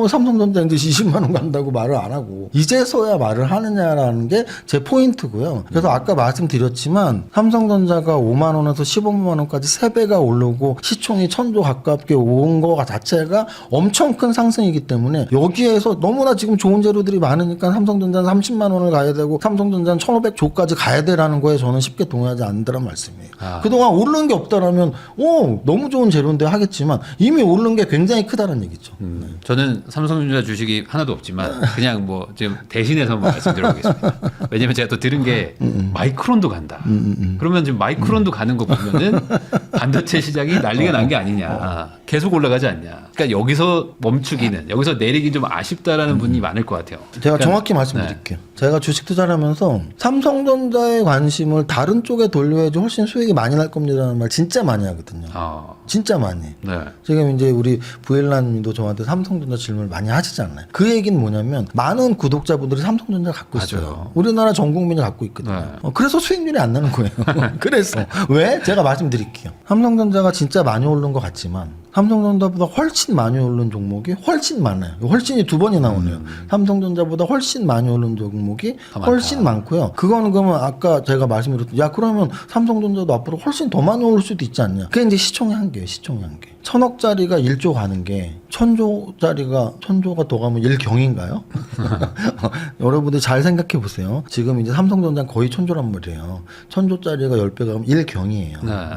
삼성전자 이제 20만 원 간다고 말을 안 하고 이제서야 말을 하느냐라는 게 제 포인트고요. 그래서 아까 말씀드렸지만 삼성전자가 5만 원에서 15만 원까지 3배가 오르고 시총이 1,000조 가깝게 온 거 자체가 엄청 큰 상승이기 때문에 여기에서 너무나 지금 좋은 재료들이 많으니까 삼성전자는 30만 원을 가야 되고 삼성전자는 1,500조까지 가야 되라는 거에 저는 쉽게 동의하지 않는다는 말씀이에요. 그동안 오르는 게 없다라면 너무 좋은 재료인데 하겠지만 이미 오르는 게 굉장히 크다는 얘기죠. 저는 삼성전자 주식이 하나도 없지만 그냥 뭐 지금 대신해서 한번 말씀드려보겠습니다. 왜냐면 제가 또 들은 게 마이크론도 간다. 그러면 지금 마이크론도 가는 거 보면은 반도체 시장이 난리가 난 게 아니냐. 계속 올라가지 않냐. 그러니까 여기서 멈추기는 여기서 내리기 좀 아쉽다라는 분이 많을 것 같아요. 제가 정확히 말씀드릴게요. 제가 주식 투자를 하면서 삼성전자의 관심을 다른 쪽에 돌려야지 훨씬 수익이 많이 날 겁니다라는 말 진짜 많이 하거든요. 진짜 많이. 네. 지금 이제 우리 부엘라님도 저한테 삼성전자 질문을 많이 하시잖아요. 그 얘기는 뭐냐면 많은 구독자분들이 삼성전자 갖고 있어요. 맞아요. 우리나라 전 국민이 갖고 있거든요. 네. 그래서 수익률이 안 나는 거예요. 그래서 왜? 제가 말씀드릴게요. 삼성전자가 진짜 많이 오른 것 같지만 삼성전자보다 훨씬 많이 오른 종목이 훨씬 많아요. 훨씬이 2번이 나오네요. 삼성전자보다 훨씬 많이 오른 종목이 훨씬 많고요. 그거는 그러면 아까 제가 말씀드렸던 그러면 삼성전자도 앞으로 훨씬 더 많이 오를 수도 있지 않냐. 그게 이제 시총의 한계예요. 시총의 한계. 천억짜리가 1조 가는 게 천조가 더 가면 1경인가요? 여러분들 잘 생각해 보세요. 지금 이제 삼성전자 거의 천조란 말이에요. 천조짜리가 10배 가면 1경이에요. 네.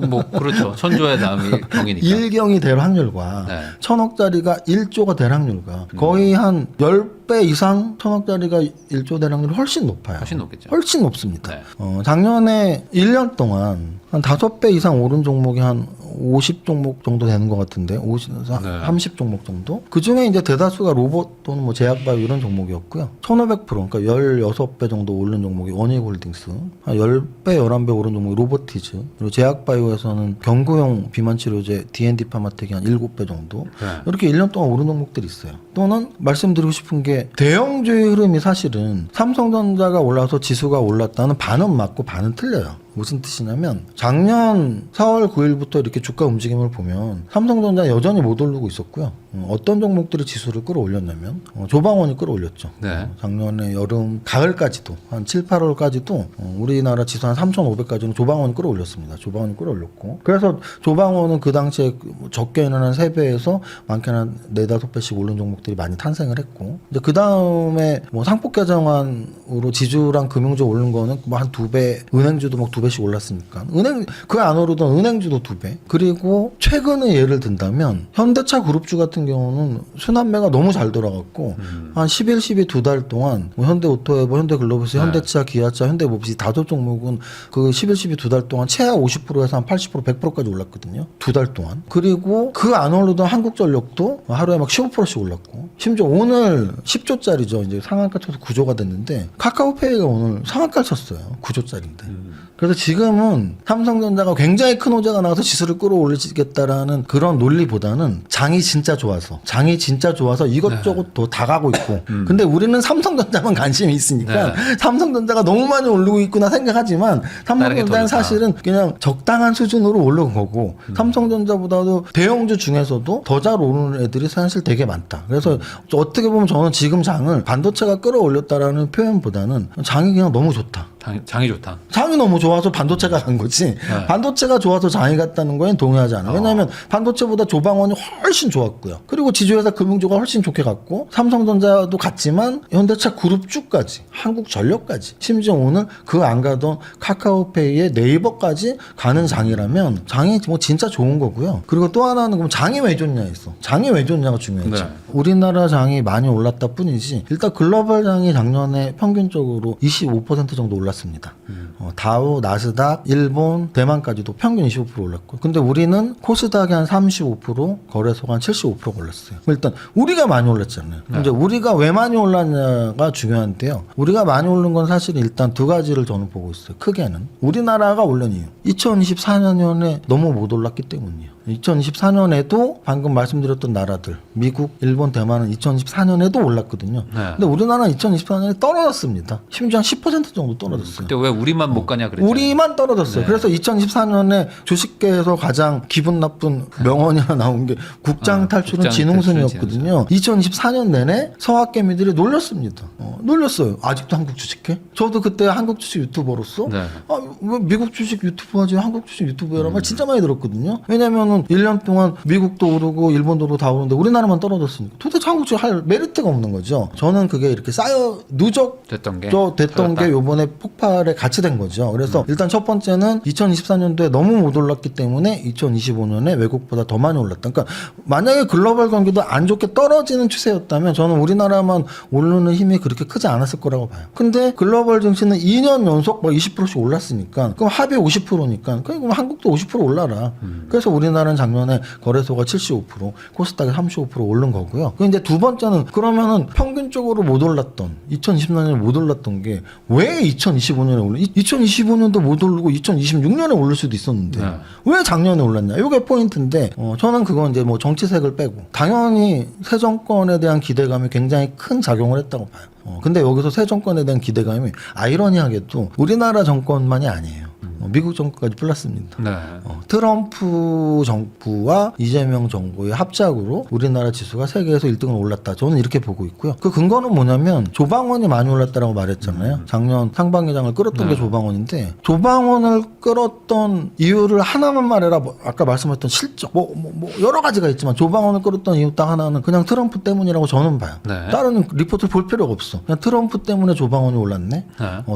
뭐 그렇죠. 천조의 다음이 경이니까. 1경이 될 확률과 네. 천억짜리가 1조가 될 확률과 거의 한 10배 이상 천억짜리가 1조 될 확률이 훨씬 높아요. 훨씬 높겠죠. 훨씬 높습니다. 네. 작년에 1년 동안 한 5배 이상 오른 종목이 한 50종목 정도 되는 것 같은데 30종목 정도. 그 중에 이제 대다수가 로봇 또는 뭐 제약바이오 이런 종목이었고요. 1500% 그러니까 16배 정도 오른 종목이 원익홀딩스, 한 10배 11배 오른 종목이 로보티즈, 그리고 제약바이오에서는 경구용 비만치료제 D&D 파마텍이 한 7배 정도. 네. 이렇게 1년 동안 오른 종목들이 있어요. 또는 말씀드리고 싶은 게 대형주의 흐름이 사실은 삼성전자가 올라서 지수가 올랐다는 반은 맞고 반은 틀려요. 무슨 뜻이냐면 작년 4월 9일부터 이렇게 주가 움직임을 보면 삼성전자 여전히 못 오르고 있었고요. 어떤 종목들이 지수를 끌어올렸냐면 조방원이 끌어올렸죠. 네. 작년에 여름 가을까지도 한 7, 8월까지도 우리나라 지수 한 3,500까지는 조방원이 끌어올렸습니다. 조방원이 끌어올렸고 그래서 조방원은 그 당시에 적게는 한 3배에서 많게는 한 4, 5배씩 오른 종목들이 많이 탄생을 했고 이제 그 다음에 뭐 상폭 개정안으로 지주랑 금융주 오른 거는 뭐 한 2배, 은행주도 뭐 2배씩 올랐으니까 그 안 오르던 은행주도 2배. 그리고 최근에 예를 든다면 현대차 그룹주 같은 경우는 순환매가 너무 잘 돌아갔고 한 11, 12 두 달 동안 뭐 현대오토에버, 현대글로벌스, 현대차, 기아차, 현대모비스 5종목은 그 11, 12 두 달 동안 최하 50%에서 한 80%, 100%까지 올랐거든요. 2달 동안. 그리고 그 안 오르던 한국전력도 하루에 막 15%씩 올랐고 심지어 오늘 10조짜리죠. 이제 상한가 쳐서 9조가 됐는데 카카오페이가 오늘 상한가를 쳤어요. 9조짜리인데. 그래서 지금은 삼성전자가 굉장히 큰 호재가 나와서 지수를 끌어올리겠다라는 그런 논리보다는 장이 진짜 좋아서 이것저것 다 가고 있고 근데 우리는 삼성전자만 관심이 있으니까 삼성전자가 너무 많이 오르고 있구나 생각하지만 삼성전자는 사실은 그냥 적당한 수준으로 오른 거고 삼성전자보다도 대형주 중에서도 더 잘 오르는 애들이 사실 되게 많다. 그래서 어떻게 보면 저는 지금 장을 반도체가 끌어올렸다라는 표현보다는 장이 그냥 너무 좋다. 장이 좋다. 장이 너무 좋아서 반도체가 간 거지. 반도체가 좋아서 장이 갔다는 거엔 동의하지 않아요. 왜냐하면 반도체보다 조방원이 훨씬 좋았고요. 그리고 지주회사 금융주가 훨씬 좋게 갔고 삼성전자도 갔지만 현대차 그룹주까지 한국전력까지 심지어 오늘 그 안 가던 카카오페이의 네이버까지 가는 장이라면 장이 뭐 진짜 좋은 거고요. 그리고 또 하나는 그럼 장이 왜 좋냐 했어. 장이 왜 좋냐가 중요했죠. 네. 우리나라 장이 많이 올랐다 뿐이지 일단 글로벌 장이 작년에 평균적으로 25% 정도 올랐습니다. 다우, 나스닥, 일본, 대만까지도 평균 25% 올랐고 근데 우리는 코스닥이 한 35%, 거래소가 한 75% 올랐어요. 일단 우리가 많이 올랐잖아요. 이제 우리가 왜 많이 올랐냐가 중요한데요. 우리가 많이 오른 건 사실 일단 두 가지를 저는 보고 있어요. 크게는 우리나라가 오른 이유 2024년에 너무 못 올랐기 때문이에요. 2024년에도 방금 말씀드렸던 나라들 미국, 일본, 대만은 2024년에도 올랐거든요. 근데 우리나라는 2024년에 떨어졌습니다. 심지어 한 10% 정도 떨어졌어요. 그때 왜 우리만 못 가냐 그랬죠. 우리만 떨어졌어요. 그래서 2024년에 주식계에서 가장 기분 나쁜 명언이 하나 나온 게 국장 탈출은 진흥선이었거든요. 2024년 내내 서학개미들이 놀렸습니다. 놀렸어요. 아직도 한국 주식해? 저도 그때 한국 주식 유튜버로서 왜 미국 주식 유튜버 하지 한국 주식 유튜버라는 말 진짜 많이 들었거든요. 왜냐면은 1년 동안 미국도 오르고 일본도 오르고 다 오르는데 우리나라만 떨어졌으니까 도대체 한국 주식 할 메리트가 없는 거죠. 저는 그게 이렇게 누적됐던 게 요번에 폭발에 같이 된 거죠. 그래서 일단 첫 번째는 2024년도에 너무 못 올랐기 때문에 2025년에 외국보다 더 많이 올랐다. 그러니까 만약에 글로벌 경기도 안 좋게 떨어지는 추세였다면 저는 우리나라만 오르는 힘이 그렇게 크지 않았을 거라고 봐요. 근데 글로벌 증시는 2년 연속 막 20%씩 올랐으니까 그럼 합이 50%니까 그럼 한국도 50% 올라라. 그래서 우리나라는 작년에 거래소가 75%, 코스닥이 35% 오른 거고요. 그 이제 두 번째는 그러면은 평균적으로 못 올랐던 2024년에 못 올랐던 게 왜 2025년에 올라? 2025년도 못 오르고 2026년에 오를 수도 있었는데 왜 작년에 올랐냐? 이게 포인트인데 저는 그건 이제 뭐 정치색을 빼고 당연히 새 정권에 대한 기대감이 굉장히 큰 작용을 했다고 봐요. 근데 여기서 새 정권에 대한 기대감이 아이러니하게도 우리나라 정권만이 아니에요. 미국 정권까지 플러스입니다. 네. 트럼프 정부와 이재명 정부의 합작으로 우리나라 지수가 세계에서 1등으로 올랐다. 저는 이렇게 보고 있고요. 그 근거는 뭐냐면 조방원이 많이 올랐다라고 말했잖아요. 작년 상반기장을 끌었던 게 조방원인데 조방원을 끌었던 이유를 하나만 말해라. 아까 말씀하셨던 실적 뭐 여러 가지가 있지만 조방원을 끌었던 이유 딱 하나는 그냥 트럼프 때문이라고 저는 봐요. 네. 다른 리포트를 볼 필요가 없어. 그냥 트럼프 때문에 조방원이 올랐네. 네.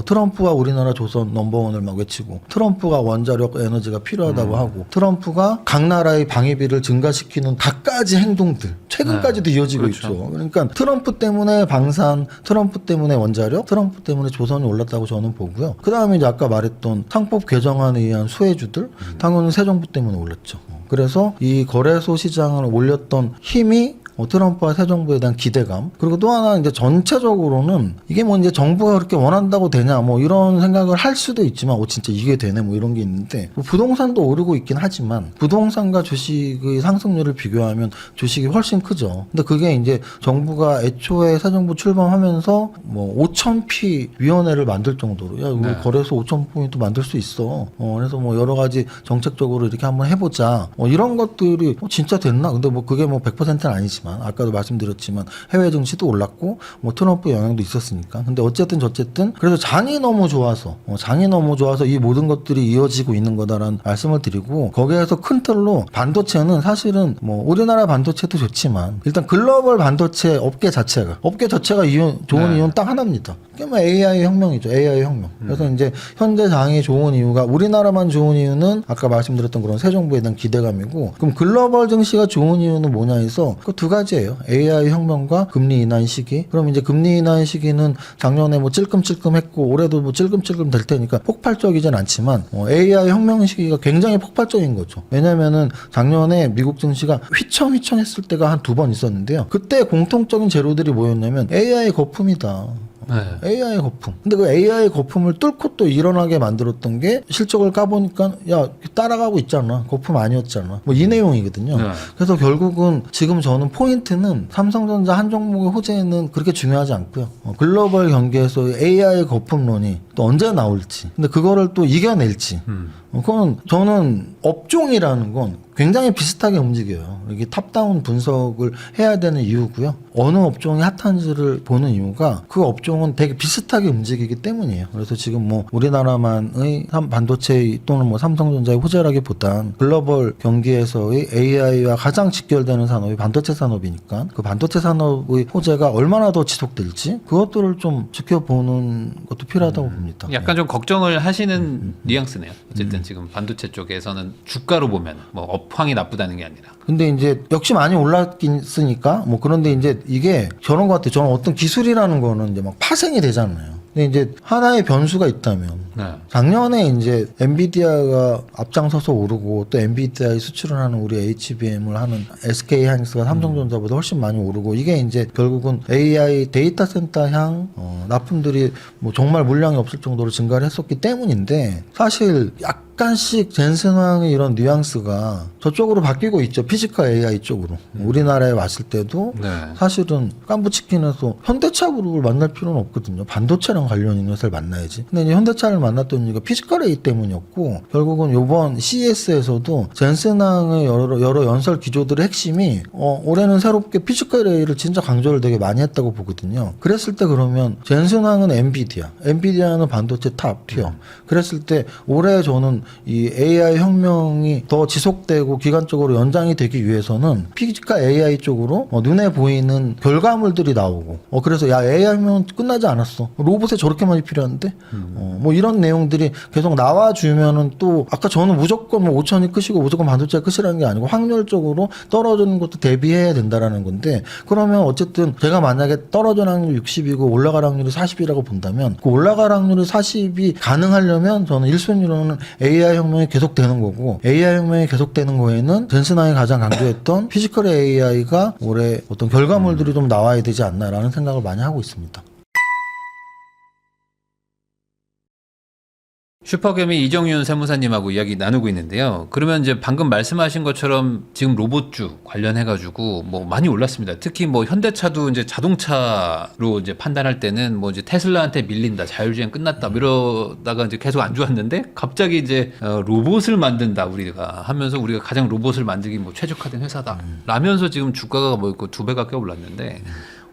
트럼프와 우리나라 조선 넘버원을 막 외치고 트럼프가 원자력 에너지가 필요하다고 하고 트럼프가 각 나라의 방위비를 증가시키는 갖가지 행동들 최근까지도 이어지고 그렇죠. 있죠. 그러니까 트럼프 때문에 방산, 트럼프 때문에 원자력, 트럼프 때문에 조선이 올랐다고 저는 보고요. 그다음에 이제 아까 말했던 상법 개정안에 의한 수혜주들 당연히 새 정부 때문에 올랐죠. 그래서 이 거래소 시장을 올렸던 힘이 트럼프와 새 정부에 대한 기대감 그리고 또 하나 이제 전체적으로는 이게 뭐 이제 정부가 그렇게 원한다고 되냐 뭐 이런 생각을 할 수도 있지만 진짜 이게 되네 뭐 이런 게 있는데 뭐 부동산도 오르고 있긴 하지만 부동산과 주식의 상승률을 비교하면 주식이 훨씬 크죠. 근데 그게 이제 정부가 애초에 새 정부 출범하면서 뭐 5,000피 위원회를 만들 정도로 야 우리 거래소 5,000포인트 만들 수 있어. 그래서 뭐 여러 가지 정책적으로 이렇게 한번 해보자. 이런 것들이 진짜 됐나? 근데 뭐 그게 뭐 100%는 아니지만. 아까도 말씀드렸지만 해외 증시도 올랐고 뭐 트럼프 영향도 있었으니까. 근데 어쨌든 그래서 장이 너무 좋아서 이 모든 것들이 이어지고 있는 거다라는 말씀을 드리고 거기에서 큰 틀로 반도체는 사실은 뭐 우리나라 반도체도 좋지만 일단 글로벌 반도체 업계 자체가 좋은 이유는 딱 하나입니다. 그게 뭐 AI 혁명이죠. AI 혁명. 그래서 이제 현재 장이 좋은 이유가 우리나라만 좋은 이유는 아까 말씀드렸던 그런 새 정부에 대한 기대감이고 그럼 글로벌 증시가 좋은 이유는 뭐냐 해서 그 두 가지예요. AI 혁명과 금리 인하의 시기. 그럼 이제 금리 인하의 시기는 작년에 뭐 찔끔찔끔했고 올해도 뭐 찔끔찔끔 될 테니까 폭발적이진 않지만 AI 혁명 시기가 굉장히 폭발적인 거죠. 왜냐면은 작년에 미국 증시가 휘청휘청했을 때가 한 두 번 있었는데요. 그때 공통적인 재료들이 뭐였냐면 AI 거품이다. AI 거품. 근데 그 AI 거품을 뚫고 또 일어나게 만들었던 게 실적을 까보니까 야 따라가고 있잖아. 거품 아니었잖아. 뭐 이 내용이거든요. 그래서 결국은 지금 저는 포인트는 삼성전자 한 종목의 호재는 그렇게 중요하지 않고요. 글로벌 경기에서 AI 거품론이 또 언제 나올지. 근데 그거를 또 이겨낼지. 그건 저는 업종이라는 건 굉장히 비슷하게 움직여요. 이게 탑다운 분석을 해야 되는 이유고요. 어느 업종이 핫한지를 보는 이유가 그 업종은 되게 비슷하게 움직이기 때문이에요. 그래서 지금 뭐 우리나라만의 반도체 또는 뭐 삼성전자의 호재라기보단 글로벌 경기에서의 AI와 가장 직결되는 산업이 반도체 산업이니까 그 반도체 산업의 호재가 얼마나 더 지속될지 그것들을 좀 지켜보는 것도 필요하다고 봅니다. 약간 좀 걱정을 하시는 뉘앙스네요. 어쨌든 지금 반도체 쪽에서는 주가로 보면 뭐 업황이 나쁘다는 게 아니라. 근데 이제 역시 많이 올랐으니까 뭐 그런데 이제 이게 저런 것 같아요. 저는 어떤 기술이라는 거는 이제 막 파생이 되잖아요. 근데 이제 하나의 변수가 있다면 작년에 이제 엔비디아가 앞장서서 오르고 또 엔비디아의 수출을 하는 우리 HBM을 하는 SK 하이닉스가 삼성전자보다 훨씬 많이 오르고 이게 이제 결국은 AI 데이터 센터 향 납품들이 뭐 정말 물량이 없을 정도로 증가를 했었기 때문인데 사실 약간씩 젠슨왕의 이런 뉘앙스가 저쪽으로 바뀌고 있죠. 피지컬 AI 쪽으로. 우리나라에 왔을 때도 사실은 깐부치킨에서 현대차 그룹을 만날 필요는 없거든요. 반도체랑 관련 있는 회사를 만나야지. 근데 이제 현대차를 만났던 이유가 피지컬 AI 때문이었고 결국은 요번 CES에서도 젠슨왕의 여러 연설 기조들의 핵심이 올해는 새롭게 피지컬 AI를 진짜 강조를 되게 많이 했다고 보거든요. 그랬을 때 그러면 젠슨왕은 엔비디아는 반도체 탑 티어. 그랬을 때 올해 저는 이 AI 혁명이 더 지속되고 기간적으로 연장이 되기 위해서는 피지컬 AI 쪽으로 눈에 보이는 결과물들이 나오고 그래서 야 AI 혁명은 끝나지 않았어. 로봇에 저렇게 많이 필요한데 뭐 이런 내용들이 계속 나와주면은 또 아까 저는 무조건 뭐 5천이 끝이고 무조건 반도체가 끝이라는 게 아니고 확률적으로 떨어지는 것도 대비해야 된다라는 건데 그러면 어쨌든 제가 만약에 떨어지는 확률이 60이고 올라갈 확률이 40이라고 본다면 그 올라갈 확률이 40이 가능하려면 저는 1순위로는 AI 혁명이 계속되는 거고 AI 혁명이 계속되는 거에는 젠슨왕이 가장 강조했던 피지컬 AI가 올해 어떤 결과물들이 좀 나와야 되지 않나라는 생각을 많이 하고 있습니다. 슈퍼개미 이정윤 세무사님하고 이야기 나누고 있는데요. 그러면 이제 방금 말씀하신 것처럼 지금 로봇주 관련해가지고 뭐 많이 올랐습니다. 특히 뭐 현대차도 이제 자동차로 이제 판단할 때는 뭐 이제 테슬라한테 밀린다, 자율주행 끝났다, 뭐 이러다가 이제 계속 안 좋았는데 갑자기 이제 로봇을 만든다 우리가 하면서 우리가 가장 로봇을 만들기 뭐 최적화된 회사다 라면서 지금 주가가 뭐 있고 2배 가까이 올랐는데.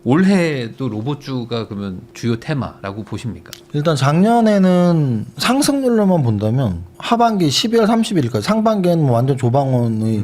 올해도 로봇주가 그러면 주요 테마라고 보십니까? 일단 작년에는 상승률로만 본다면 하반기 12월 31일까지 상반기에는 뭐 완전 조방원의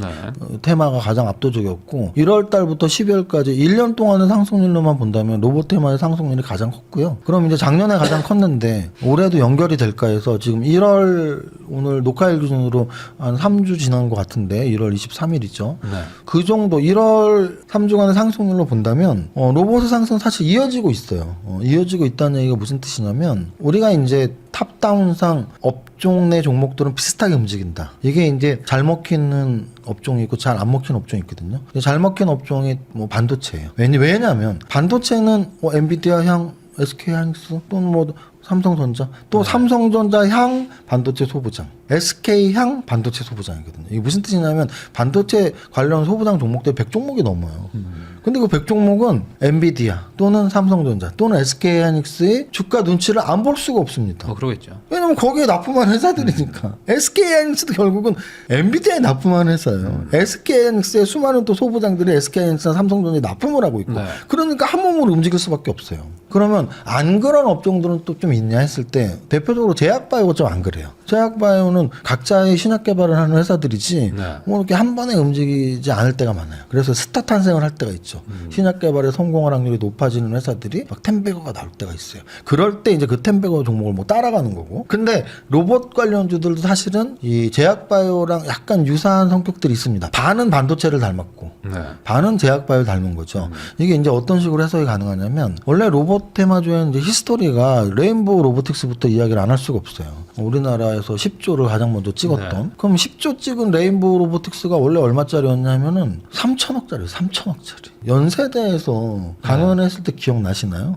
테마가 가장 압도적이었고 1월 달부터 12월까지 1년 동안의 상승률로만 본다면 로봇 테마의 상승률이 가장 컸고요. 그럼 이제 작년에 가장 컸는데 올해도 연결이 될까 해서 지금 1월 오늘 녹화일 기준으로 한 3주 지난 것 같은데 1월 23일이죠. 그 정도 1월 3주간의 상승률로 본다면 로봇의 상승은 사실 이어지고 있어요. 이어지고 있다는 얘기가 무슨 뜻이냐면 우리가 이제 탑다운상 업종 내 종목들은 비슷하게 움직인다. 이게 이제 잘 먹히는 업종이 있고 잘 안 먹히는 업종이 있거든요. 잘 먹히는 업종이 뭐 반도체예요. 왜냐면 반도체는 뭐 엔비디아 향 SK하이닉스 또는 뭐 삼성전자 또 삼성전자 향 반도체 소부장 SK 향 반도체 소부장이거든요. 이게 무슨 뜻이냐면 반도체 관련 소부장 종목들이 100종목이 넘어요. 근데 그 100종목은 엔비디아 또는 삼성전자 또는 SK하이닉스의 주가 눈치를 안 볼 수가 없습니다. 그러겠죠. 왜냐면 거기에 납품한 회사들이니까. SK하이닉스도 결국은 엔비디아에 납품한 회사예요. SK하이닉스의 수많은 또 소부장들이 SK하이닉스나 삼성전자에 납품을 하고 있고 그러니까 한 몸으로 움직일 수밖에 없어요. 그러면 안 그런 업종들은 또 좀 있냐 했을 때 대표적으로 제약바이오가 좀 안 그래요. 제약바이오는 각자의 신약 개발을 하는 회사들이지 뭐 이렇게 한 번에 움직이지 않을 때가 많아요. 그래서 스타 탄생을 할 때가 있죠. 신약 개발에 성공할 확률이 높아지는 회사들이 막 텐베거가 나올 때가 있어요. 그럴 때 이제 그 텐베거 종목을 뭐 따라가는 거고. 근데 로봇 관련주들도 사실은 이 제약바이오랑 약간 유사한 성격들이 있습니다. 반은 반도체를 닮았고 반은 제약바이오를 닮은 거죠. 이게 이제 어떤 식으로 해석이 가능하냐면 원래 로봇 테마주에는 이제 히스토리가 레인보우 로보틱스부터 이야기를 안 할 수가 없어요. 우리나라에서 10조를 가장 먼저 찍었던. 그럼 10조 찍은 레인보우 로보틱스가 원래 얼마짜리였냐면은 3천억짜리, 3천억짜리. 연세대에서 강연했을 때 기억나시나요?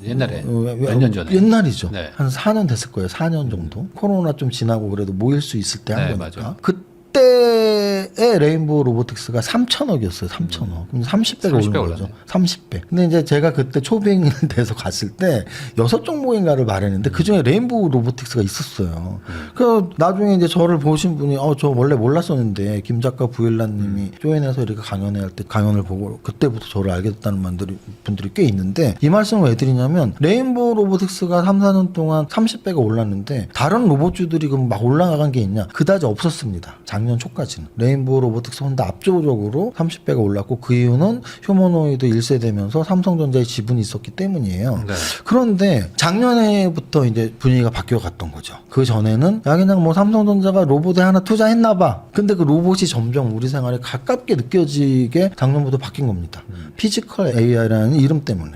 옛날에 몇 년 전에. 옛날이죠. 한 4년 됐을 거예요. 4년 정도. 코로나 좀 지나고 그래도 모일 수 있을 때 한 거니까. 맞아요. 그때의 레인보우 로보틱스가 3천억이었어요. 3천억. 그럼 30배가 오른 거죠. 30배. 근데 이제 제가 그때 초빙 돼서 갔을 때 6종목인가를 말했는데 그중에 레인보우 로보틱스가 있었어요. 그 나중에 이제 저를 보신 분이 저 원래 몰랐었는데 김 작가 부일라님이 조인해서 이렇게 강연회 할 때 강연을 보고 그때부터 저를 알게 됐다는 분들이 꽤 있는데 이 말씀을 왜 드리냐면 레인보우 로보틱스가 3, 4년 동안 30배가 올랐는데 다른 로봇주들이 그럼 막 올라간 게 있냐? 그다지 없었습니다. 작년 초까지는. 레인보우 로보틱스 혼자 압도적으로 30배가 올랐고 그 이유는 휴머노이드 1세되면서 삼성전자의 지분이 있었기 때문이에요. 그런데 작년에부터 이제 분위기가 바뀌어 갔던 거죠. 그 전에는 야 그냥 뭐 삼성전자가 로봇에 하나 투자했나 봐. 근데 그 로봇이 점점 우리 생활에 가깝게 느껴지게 작년부터 바뀐 겁니다. 피지컬 AI라는 이름 때문에.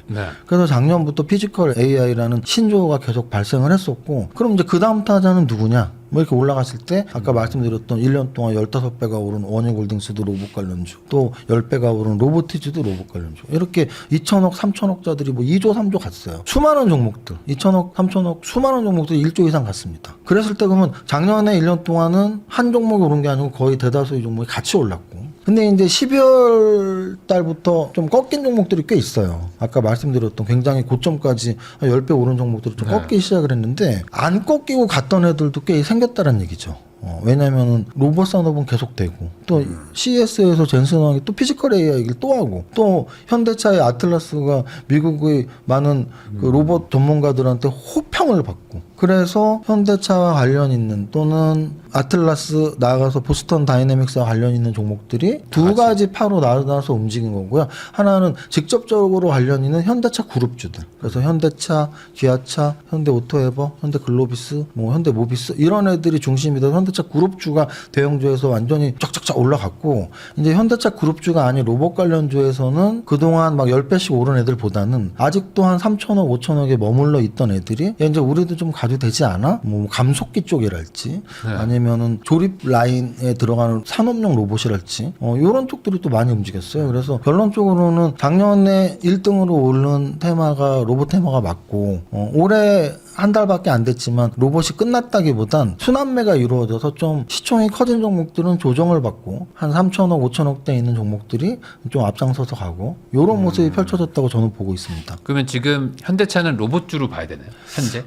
그래서 작년부터 피지컬 AI라는 신조어가 계속 발생을 했었고 그럼 이제 그 다음 타자는 누구냐? 뭐 이렇게 올라갔을 때 아까 말씀드렸던 1년 동안 15배가 오른 원유골딩스도 로봇 관련주 또 10배가 오른 로보티즈도 로봇 관련주 이렇게 2천억 3천억짜들이 뭐 2조 3조 갔어요. 수많은 종목들 2천억 3천억 수많은 종목들이 1조 이상 갔습니다. 그랬을 때 그러면 작년에 1년 동안은 한 종목이 오른 게 아니고 거의 대다수의 종목이 같이 올랐고 근데 이제 12월 달부터 좀 꺾인 종목들이 꽤 있어요. 아까 말씀드렸던 굉장히 고점까지 한 10배 오른 종목들이 좀 꺾이기 시작을 했는데 안 꺾이고 갔던 애들도 꽤 생겼다는 얘기죠. 왜냐면은 로봇 산업은 계속되고 또 CES에서 젠슨왕이 또 피지컬 AI 얘기를 또 하고 또 현대차의 아틀라스가 미국의 많은 그 로봇 전문가들한테 호평을 받고 그래서 현대차와 관련 있는 또는 아틀라스 나아가서 보스턴 다이내믹스와 관련 있는 종목들이 두 가지 파로 나눠서 움직인 거고요. 하나는 직접적으로 관련 있는 현대차 그룹주들. 그래서 현대차, 기아차, 현대오토에버, 현대글로비스, 뭐 현대모비스 이런 애들이 중심이 돼서 현대차 그룹주가 대형주에서 완전히 쫙쫙쫙 올라갔고 이제 현대차 그룹주가 아닌 로봇 관련주에서는 그동안 막 10배씩 오른 애들보다는 아직도 한 3천억, 5천억에 머물러 있던 애들이 이제 이제 우리도 좀 가도 되지 않아? 뭐 감속기 쪽이랄지 아니면은 조립 라인에 들어가는 산업용 로봇이랄지 이런 쪽들이 또 많이 움직였어요. 그래서 결론적으로는 작년에 1등으로 오른 테마가 로봇 테마가 맞고 올해 한 달밖에 안 됐지만 로봇이 끝났다기보단 순환매가 이루어져서 좀 시총이 커진 종목들은 조정을 받고 한 3천억, 5천억대 있는 종목들이 좀 앞장서서 가고 이런 모습이 펼쳐졌다고 저는 보고 있습니다. 그러면 지금 현대차는 로봇주로 봐야 되나요? 현재?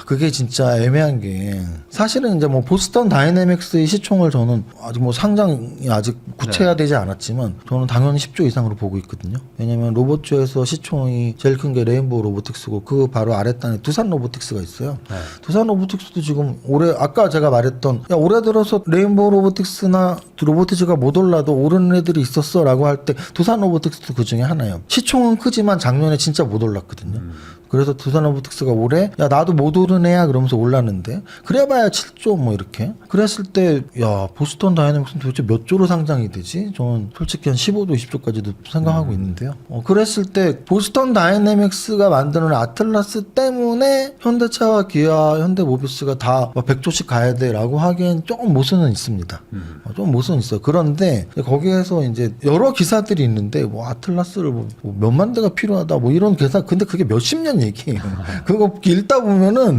그게 진짜 애매한 게 사실은 이제 뭐 보스턴 다이내믹스의 시총을 저는 아직 뭐 상장이 아직 구체화되지 않았지만 저는 당연히 10조 이상으로 보고 있거든요. 왜냐면 로봇주에서 시총이 제일 큰 게 레인보우 로보틱스고 그 바로 아랫단에 두산 로보틱스가 있어요. 두산 로보틱스도 지금 올해 아까 제가 말했던 야 올해 들어서 레인보우 로보틱스나 로보틱스가 못 올라도 오르는 애들이 있었어라고 할 때 두산 로보틱스도 그 중에 하나예요. 시총은 크지만 작년에 진짜 못 올랐거든요. 그래서 두산 로보틱스가 올해 야 나도 못 오른 애야 그러면서 올랐는데 그래봐야 7조 뭐 이렇게 그랬을 때 야 보스턴 다이내믹스는 도대체 몇 조로 상장이 되지? 저는 솔직히 한 15조 20조까지도 생각하고 있는데요. 그랬을 때 보스턴 다이내믹스가 만드는 아틀라스 때문에 현대차와 기아, 현대모비스가 다 100조씩 가야 돼라고 하기엔 조금 모순은 있습니다. 좀 모순은 있어요. 그런데 거기에서 이제 여러 기사들이 있는데 뭐 아틀라스를 뭐 몇만 대가 필요하다 뭐 이런 기사 근데 그게 몇십 년 얘기예요. 그거 읽다 보면은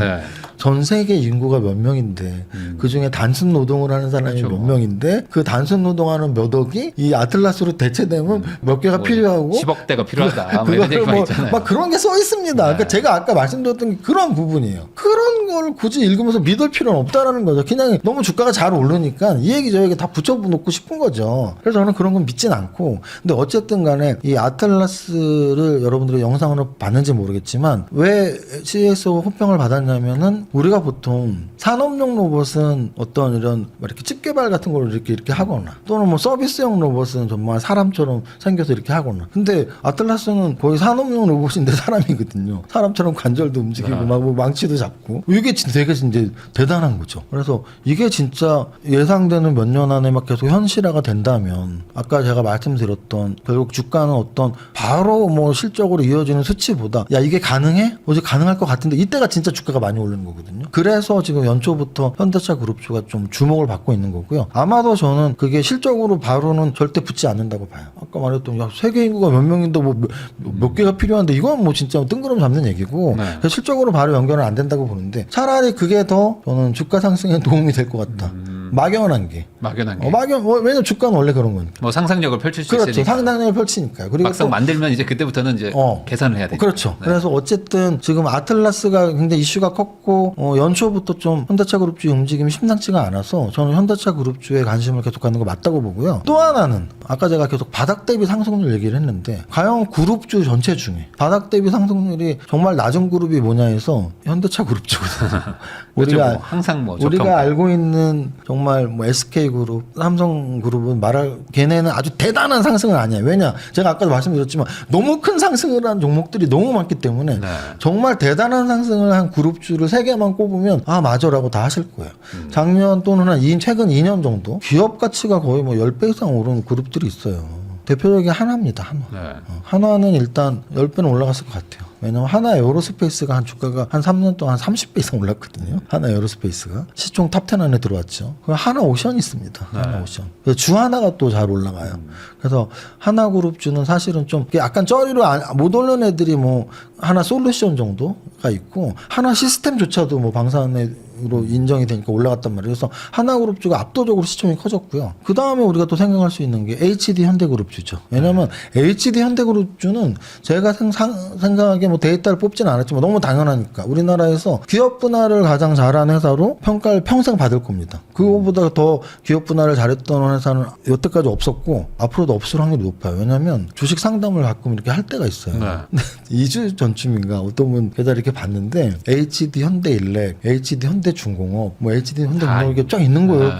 전 세계 인구가 몇 명인데 그 중에 단순 노동을 하는 사람이 몇 명인데 그 단순 노동하는 몇 억이 이 아틀라스로 대체되면 몇 개가 뭐 필요하고 10억 대가 필요하다. 뭐 이런 얘기가 있잖아요. 막 그런 게 써 있습니다. 그러니까 제가 아까 말씀드렸던 게 그런 부분이에요. 그런 걸 굳이 읽으면서 믿을 필요는 없다라는 거죠. 그냥 너무 주가가 잘 오르니까 이 얘기 저 얘기 다 붙여놓고 싶은 거죠. 그래서 저는 그런 건 믿진 않고 근데 어쨌든 간에 이 아틀라스를 여러분들이 영상으로 봤는지 모르겠지만 왜 CESO 호평을 받았냐면은 우리가 보통 산업용 로봇은 어떤 이런 이렇게 칩 개발 같은 걸 이렇게 하거나 또는 뭐 서비스용 로봇은 정말 사람처럼 생겨서 이렇게 하거나 근데 아틀라스는 거의 산업용 로봇인데 사람이거든요. 사람처럼 관절도 움직이고 막 뭐 망치도 잡고 이게 되게 이제 대단한 거죠. 그래서 이게 진짜 예상되는 몇 년 안에 막 계속 현실화가 된다면 아까 제가 말씀드렸던 결국 주가는 어떤 바로 뭐 실적으로 이어지는 수치보다 야 이게 가능해? 어제 가능할 것 같은데 이때가 진짜 주가가 많이 오르는 거거든요. 그래서 지금 연초부터 현대차 그룹주가 좀 주목을 받고 있는 거고요. 아마도 저는 그게 실적으로 바로는 절대 붙지 않는다고 봐요. 아까 말했던 야 세계 인구가 몇 명인데 뭐 몇 개가 필요한데 이건 뭐 진짜 뜬구름 잡는 얘기고 그래서 실적으로 바로 연결은 안 된다고 보는데 차라리 그게 더 저는 주가 상승에 도움이 될 것 같다. 막연한 게. 왜냐면 주가는 원래 그런 거니까. 뭐 상상력을 펼칠 수 그렇죠. 있으니까. 상상력을 펼치니까요. 그리고 막상 만들면 이제 그때부터는 이제 계산을 해야 되죠. 그렇죠. 그래서 어쨌든 지금 아틀라스가 굉장히 이슈가 컸고 연초부터 좀 현대차 그룹주의 움직임이 심상치가 않아서 저는 현대차 그룹주에 관심을 계속 갖는 거 맞다고 보고요. 또 하나는 아까 제가 계속 바닥 대비 상승률 얘기를 했는데 과연 그룹주 전체 중에 바닥 대비 상승률이 정말 낮은 그룹이 뭐냐 해서 현대차 그룹주거든요. 우리가 뭐 항상 뭐 우리가 알고 있는 정말 뭐 SK그룹, 삼성그룹은 걔네는 아주 대단한 상승은 아니에요. 왜냐? 제가 아까도 말씀드렸지만 너무 큰 상승을 한 종목들이 너무 많기 때문에 정말 대단한 상승을 한 그룹주를 3개만 꼽으면 맞아라고 다 하실 거예요. 작년 또는 최근 2년 정도 기업 가치가 거의 뭐 10배 이상 오른 그룹들이 있어요. 대표적인 하나입니다. 하나는 일단 10배는 올라갔을 것 같아요. 왜냐면 하나 에어로스페이스가 한 주가가 한 3년 동안 30배 이상 올랐거든요. 하나 에어로스페이스가 시총 탑10 안에 들어왔죠. 그럼 하나 오션이 있습니다. 하나 오션. 그래서 주 하나가 또 잘 올라가요. 그래서 하나그룹주는 사실은 좀 약간 쩌리로 못 오른 애들이 뭐 하나 솔루션 정도가 있고 하나 시스템조차도 뭐 방산으로 인정이 되니까 올라갔단 말이에요. 그래서 하나그룹주가 압도적으로 시총이 커졌고요. 그 다음에 우리가 또 생각할 수 있는 게 HD 현대그룹주죠. 왜냐하면 HD 현대그룹주는 제가 생각하기에 뭐 데이터를 뽑지는 않았지만 너무 당연하니까 우리나라에서 기업 분할을 가장 잘한 회사로 평가를 평생 받을 겁니다. 그거보다 더 기업 분할을 잘했던 회사는 여태까지 없었고 앞으로도 없을 확률이 높아요. 왜냐하면 주식 상담을 가끔 이렇게 할 때가 있어요. 2주 전쯤인가 어떤 분 계좌 이렇게 봤는데 HD 현대일렉, HD 현대중공업, 뭐 HD 현대중공업 이게 쫙 있는 거예요.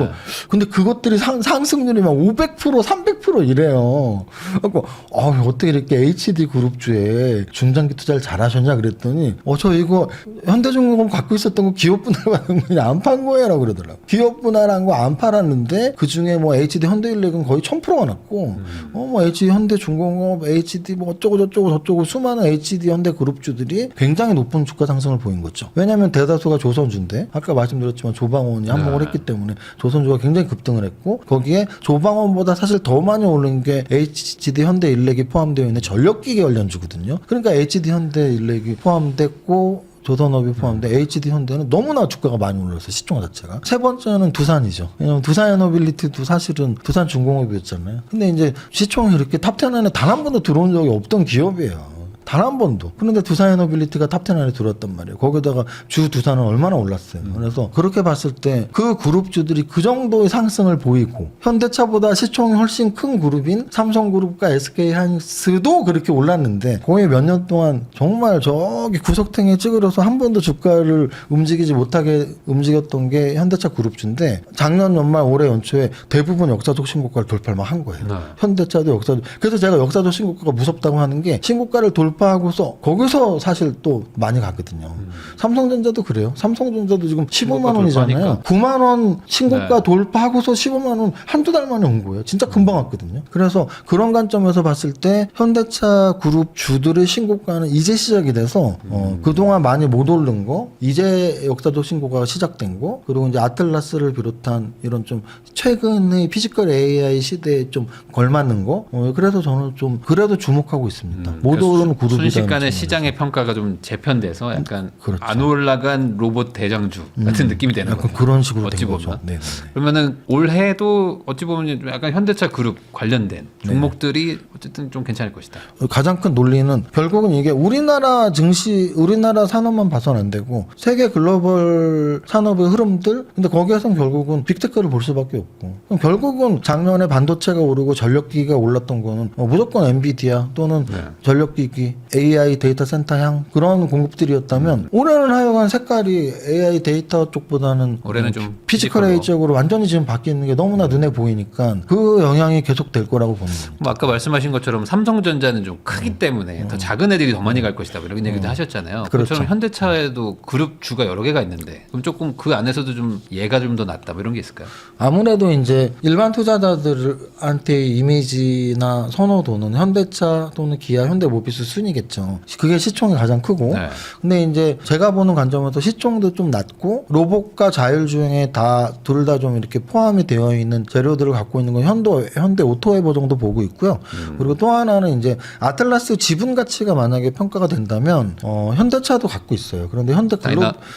근데 그것들이 상승률이 막 500%, 300% 이래요. 그래서 어떻게 이렇게 HD 그룹주에 중장기 투자를 잘하셨냐 그랬더니 저 이거 현대중공업 갖고 있었던 거 기업 분할받은 거 안 판 거예요라고 그러더라고. 기업 분할한 거 안 팔았는데 그 중에 뭐 HD 현대일렉은 거의 1000%가 났고, 뭐 HD 현대중공업, HD 뭐 어쩌고 저쩌고 수많은 HD 현대 그룹주들이 굉장히 높은 주가 상승을 보인 거죠. 왜냐하면 대다수가 조선주인데 아까 말씀드렸지만 조방원이 한몫을 했기 때문에 조선주가 굉장히 급등을 했고, 거기에 조방원보다 사실 더 많이 오른 게 HD 현대일렉이 포함되어 있는 전력기계 관련주거든요. 그러니까 HD 현대일렉이 포함됐고 조선업이 포함된 HD 현대는 너무나 주가가 많이 올랐어요. 시총 자체가. 세 번째는 두산이죠. 왜냐면 두산에너빌리티도 사실은 두산중공업이었잖아요. 근데 이제 시총이 이렇게 탑10 안에 단 한 번도 들어온 적이 없던 기업이에요. 단 한 번도. 그런데 두산에너빌리티가 탑10 안에 들어왔단 말이에요. 거기다가 주 두산은 얼마나 올랐어요. 그래서 그렇게 봤을 때 그 그룹주들이 그 정도의 상승을 보이고, 현대차보다 시총이 훨씬 큰 그룹인 삼성그룹과 SK하이닉스도 그렇게 올랐는데 거의 몇 년 동안 정말 저기 구석탱이에 찌그러서 한 번도 주가를 움직이지 못하게 움직였던 게 현대차 그룹주인데, 작년 연말 올해 연초에 대부분 역사적 신고가를 돌파를 막 한 거예요. 현대차도 역사적. 그래서 제가 역사적 신고가가 무섭다고 하는 게, 신고가를 돌파하고서 거기서 사실 또 많이 가거든요. 삼성전자도 그래요. 삼성전자도 지금 15만 원이잖아요. 9만 원 신고가 돌파하고서 15만 원 한두 달 만에 온 거예요. 진짜 금방 왔거든요. 그래서 그런 관점에서 봤을 때 현대차 그룹 주들의 신고가는 이제 시작이 돼서 그동안 많이 못 오른 거, 이제 역사적 신고가가 시작된 거, 그리고 이제 아틀라스를 비롯한 이런 좀 최근의 피지컬 AI 시대에 좀 걸맞는 거, 그래서 저는 좀 그래도 주목하고 있습니다. 못 오른 그룹이라는 순식간에 시장의 평가가 좀 재편돼서 약간 그렇죠. 안 올라간 로봇 대장주 같은 느낌이 되는 거예요. 그런 식으로 어찌 된 보면. 거죠. 네. 그러면은 올해도 어찌 보면 좀 약간 현대차 그룹 관련된 종목들이 어쨌든 좀 괜찮을 것이다. 가장 큰 논리는 결국은 이게 우리나라 증시, 우리나라 산업만 봐서는 안 되고 세계 글로벌 산업의 흐름들, 근데 거기에선 결국은 빅테크를 볼 수밖에 없고, 그럼 결국은 작년에 반도체가 오르고 전력기기가 올랐던 거는 무조건 엔비디아 또는 전력기기, AI 데이터 센터향 그런 공급들이었다면, 올해는 하여간 색깔이 AI 데이터 쪽보다는 올해는 좀 피지컬 AI 쪽으로 완전히 지금 바뀌는 게 너무나 눈에 보이니까 그 영향이 계속 될 거라고 보는 겁니다. 뭐 아까 말씀하신 것처럼 삼성전자는 좀 크기 때문에 더 작은 애들이 더 많이 갈 것이다, 뭐 이런 얘기도 하셨잖아요. 그렇죠. 그처럼 현대차에도 그룹 주가 여러 개가 있는데, 그럼 조금 그 안에서도 좀 얘가 좀 더 낫다, 뭐 이런 게 있을까요? 아무래도 이제 일반 투자자들한테 이미지나 선호도는 현대차 또는 기아, 현대모비스 순이겠죠. 그게 시총이 가장 크고. 네. 근데 이제 제가 보는 관점에서 시총도 좀 낮고 로봇과 자율주행에 둘 다 좀 이렇게 포함이 되어 있는 재료들을 갖고 있는 건 현대 오토웨버 정도 보고 있고요. 그리고 또 하나는 이제 아틀라스 지분 가치가 만약에 평가가 된다면 현대차도 갖고 있어요. 그런데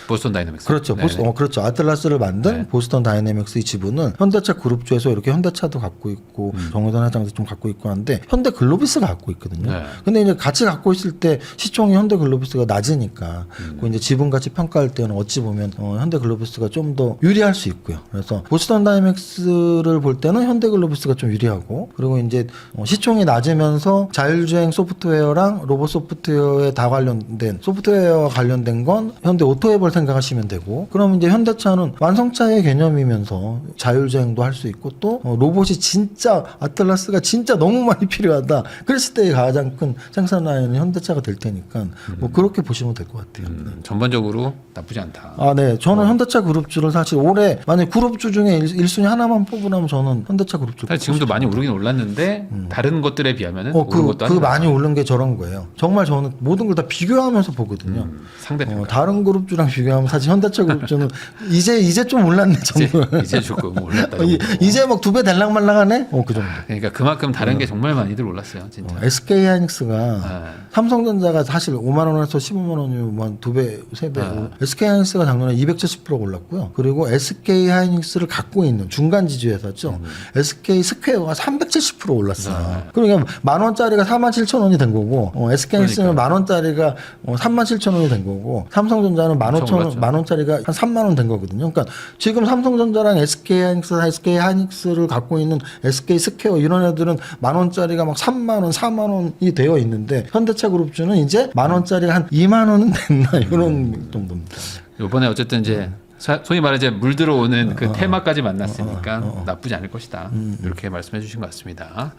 보스턴 다이내믹스. 그렇죠. 그렇죠. 아틀라스를 만든 보스턴 다이내믹스의 지분을 현대차 그룹주에서 이렇게 현대차도 갖고 있고 정의선 회장도 좀 갖고 있고 한데, 현대 글로비스가 갖고 있거든요. 네. 근데 이제 같이 갖고 있을 때 시총이 현대 글로비스가 낮으니까 그 이제 지분 가치 평가할 때는 어찌 보면 현대 글로비스가 좀 더 유리할 수 있고요. 그래서 보스턴 다이내믹스를 볼 때는 현대 글로비스가 좀 유리하고, 그리고 이제 시총이 낮으면서 자율주행 소프트웨어랑 로봇 소프트웨어에 다 관련된 소프트웨어와 관련된 건 현대 오토웨버를 생각하시면 되고, 그럼 이제 현대차는 완성차의 개념이면서 자율주행도 할 수 있고, 또 로봇이 진짜 아틀라스가 진짜 너무 많이 필요하다, 그랬을 때 가장 큰 생산 라인은 현대차가 될 테니까 뭐 그렇게 보시면 될 것 같아요. 전반적으로 나쁘지 않다. 네. 저는 현대차 그룹주를 사실 올해 만약 그룹주 중에 1순위 하나만 뽑으라면 저는 현대차 그룹주. 사실 지금도 많이 오르긴 올랐는데 다른 것들에 비하면은 오른 것도 그 많이 오른 게 저런 거예요. 정말 저는 모든 걸 다 비교하면서 보거든요. 상대평가. 다른 그룹주랑 비교하면 사실 현대차 그룹주는 이제 좀 올랐네 정도. 이제 조금 올랐다. 이제 막 2배 될랑말랑하네. 그 정도. 그러니까 그만큼 다른 게 정말 많이들 올랐어요, 진짜. SK하이닉스가 삼성전자가 사실 5만 원에서 15만 원이면 한 2배, 3배. SK하이닉스가 작년에 270% 올랐고요. 그리고 SK하이닉스를 갖고 있는 중간 지주회사죠. SK스퀘어가 370% 올랐어요. 그러니까 만 원짜리가 47,000원이 된 거고, SK하이닉스는 만 원짜리가 37,000원이 된 거고, 삼성전자는 만 원짜리가 한 3만 원 된 거거든요. 그러니까 지금 삼성전자랑 SK하이닉스를 갖고 있는 SK스퀘어 이런 애들은 만 원짜리가 막 3만 원, 4만 원이 되어 있는데, 현대차 그룹주는 이제 만 원짜리가 한 2만 원은 됐나 이런 정도입니다. 이번에 어쨌든 이제 소위 말해 물 들어오는 그 테마까지 만났으니까 나쁘지 않을 것이다. 이렇게 말씀해 주신 것 같습니다.